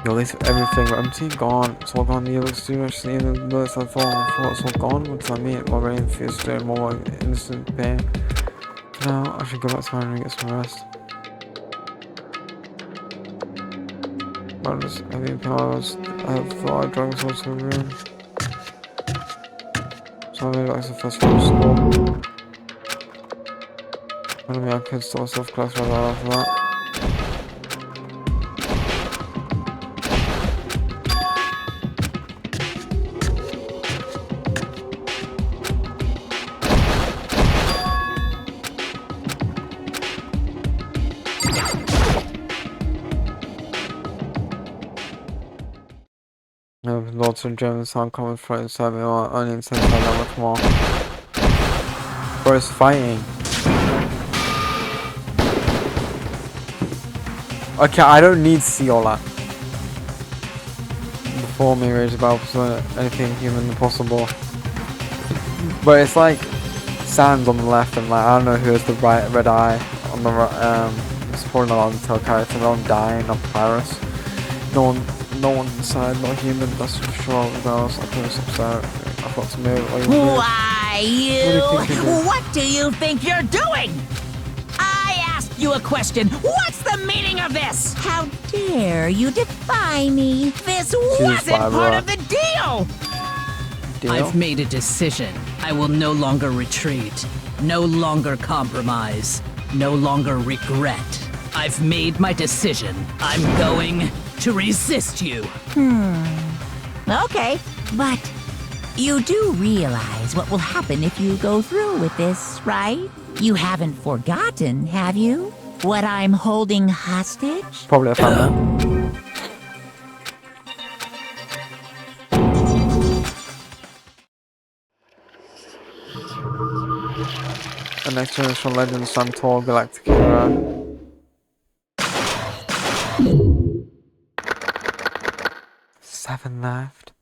Yo, this everything empty, gone. It's all gone. The looks too much. Seeing the bullets have fallen. It's all gone. What's that mean? My brain feels straight more like instant pain. For now, I should go back to my room and get some rest. Heavy powers. I have thought I drank myself to the room. So I made like the first one of school. I mean, I could start myself class right after that. Lots of German sound coming from inside me, only inside that much more. Bro, it's fighting. Okay, I don't need to see all that. Before me rage about anything human possible. But it's like Sans on the left and like I don't know who has the red eye on the right. It's probably not on the tail character. They're all dying, not Pyrus. No one inside, not human, that's for sure. Regardless, I couldn't upset. I thought to move. Why, you? What do you think you're doing? I asked you a question. What's the meaning of this? How dare you defy me? This wasn't part of the deal! I've made a decision. I will no longer retreat. No longer compromise. No longer regret. I've made my decision. I'm going to resist you. Okay, but you do realize what will happen if you go through with this, right? You haven't forgotten, have you? What I'm holding hostage? Probably a family. The next generation legend, Sun Tall Galactic Hero. Seven left.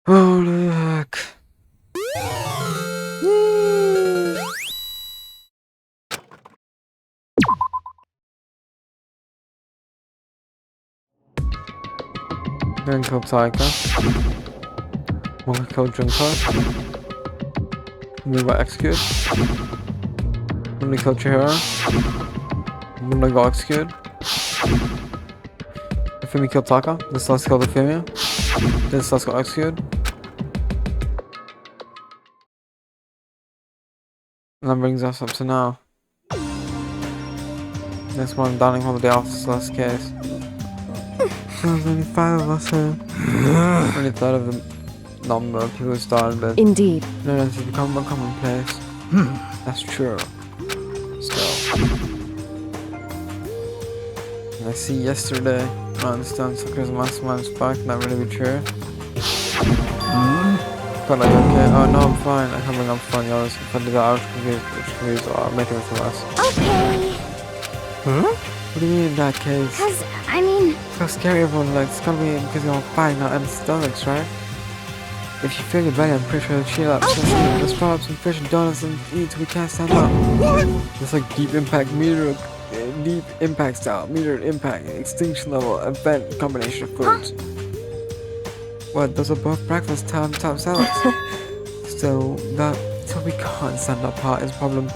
Oh look. Then kill Tiger. One kill Junko. Move by execute. One kill Chihiro. One I got executed. Fumi killed Taka. This last killed the Fumi. This last got executed. And that brings us up to now. Next one, Downing Holiday after this last case. There's only 5 of us here. Only a third of the number of people who started with. Indeed. No, it's become a commonplace. That's true. Still. I see yesterday. I understand Sakura's mastermind's back, not really be true. But like, okay, oh no, I'm fine. I can't bring up fun, y'all. If I do that, I'll confuse or I'll make it for less. Okay. Huh? What do you mean in that case? Cause, I mean... It's how scary everyone looks. It's gotta be because you're fighting out empty stomachs, right? If you feel your belly, I'm pretty sure it'll cheer up. Okay. Let's fry up some fish and donuts and eat till we can't stand up. What? It's like deep impact meter. Deep impact style, metered impact, extinction level, event combination of foods. What? Those are both breakfast time type salads. So we can't stand up part is a problem.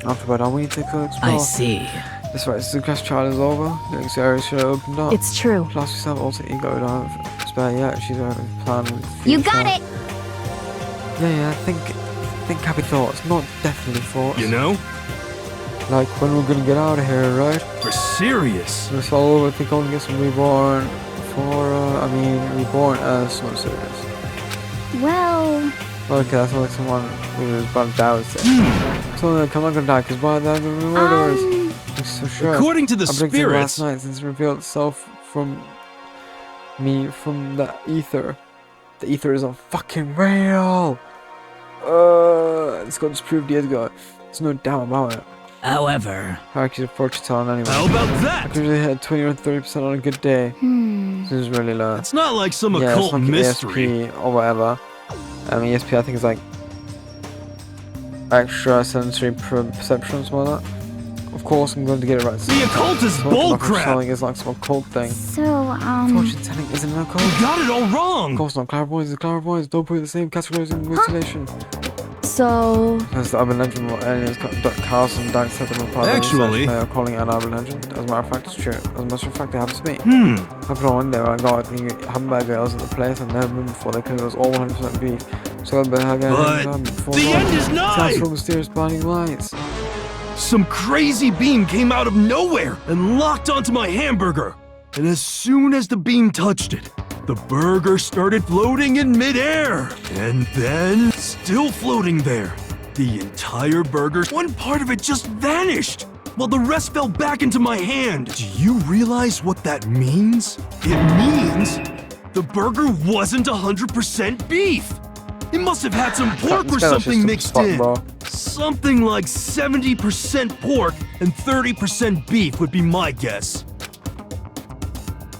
After we're done, we need to go explore. I see. That's right. So the quest trial is over. The next area should have opened up. It's true. Plus, we still have alter ego. We don't have spare yet. She's already planned. You got it. Yeah. Think happy thoughts, not definitely thoughts. You know? Like when we're gonna get out of here, right? For serious? It's all over. I think I want to get some reborn reborn as someone serious. Well... Okay, that's like someone who was about to die would say. So I'm not gonna die because why they're the murderers. I'm so sure. According to the spirits. spirits. Last night since it revealed itself from me from the ether. The ether is fucking real. It's got disproved years ago. There's no doubt about it. However, I actually fortune telling anyway. How about that? I could usually hit 20 or 30% on a good day. This is really low. It's not like some Yeah, occult it's like mystery. ESP or whatever. ESP I think is like extra sensory perception or something like that. Of course, I'm going to get it right. The occult is bullcrap! Telling is like some occult thing. So, Fortune telling isn't an occult. You got it all wrong! Of course not. Clairvoyance is clairvoyance. Don't put the same categories in mutilation. So, That's the urban legend what aliens Carlson died set them apart. Actually- They are calling it an urban legend. As a matter of fact, it's true. As a matter of fact, it happened to me. Happened on one day where I got a hamburger. I was at the place I'd never been before. They claimed it was all 100% beef. So I'd been hugging The end is nigh! Sounds from mysterious blinding lights. Some crazy beam came out of nowhere and locked onto my hamburger. And as soon as the beam touched it, the burger started floating in midair. And then, still floating there, the entire burger, one part of it just vanished, while the rest fell back into my hand. Do you realize what that means? It means the burger wasn't 100% beef. It must have had some pork or something mixed in. Something like 70% pork and 30% beef would be my guess.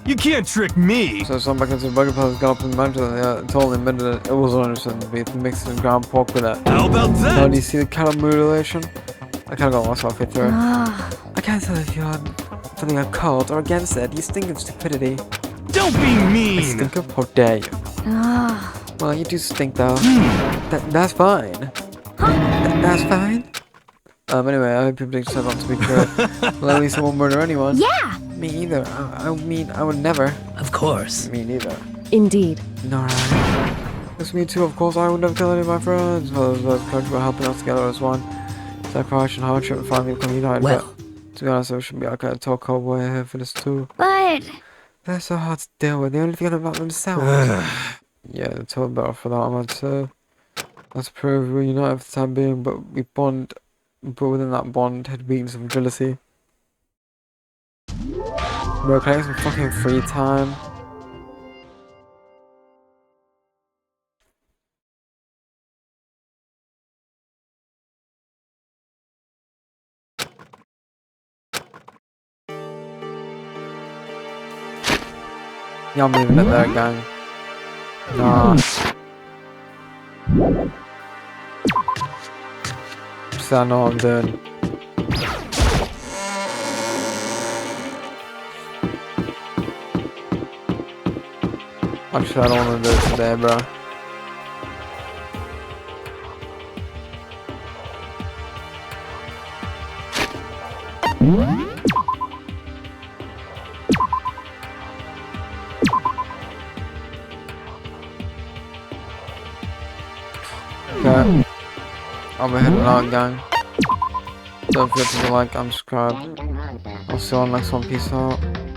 You can't trick me. So some back into the burger place got up in the manager and told him admitted it was 100% beef mixed in ground pork with it. How about that? Now do you see the kind of mutilation? I kind of got myself hit through. I can't tell if you're feeling occult or against it. You stink of stupidity. Don't be mean! I stink of? How dare you? Well, you do stink though. That's fine. That's fine. Anyway, I hope people decide not to be true. Well, at least I won't murder anyone. yeah! Me either. I mean, I would never. Of course. Me neither. indeed. Alright. It's me too, of course. I would never kill any of my friends. Well, those countries were helping us together as one. Sacrifice and hardship and finally become united. Well. But, to be honest, it should be okay to talk cowboy here for this too. But, They're so hard to deal with. They only think about themselves. Yeah, they're totally better for that, I'm say. Let's prove we're united for the time being, but we bond. But within that bond, had weakness and fragility. We're playing some fucking free time. Yeah, I'm leaving it there, gang. Nah. Just so I know what I'm doing. Actually, I don't want to do it today, bro. Okay. I'll be heading out, gang. Don't forget to like and subscribe. I'll see you on the next one. Peace out.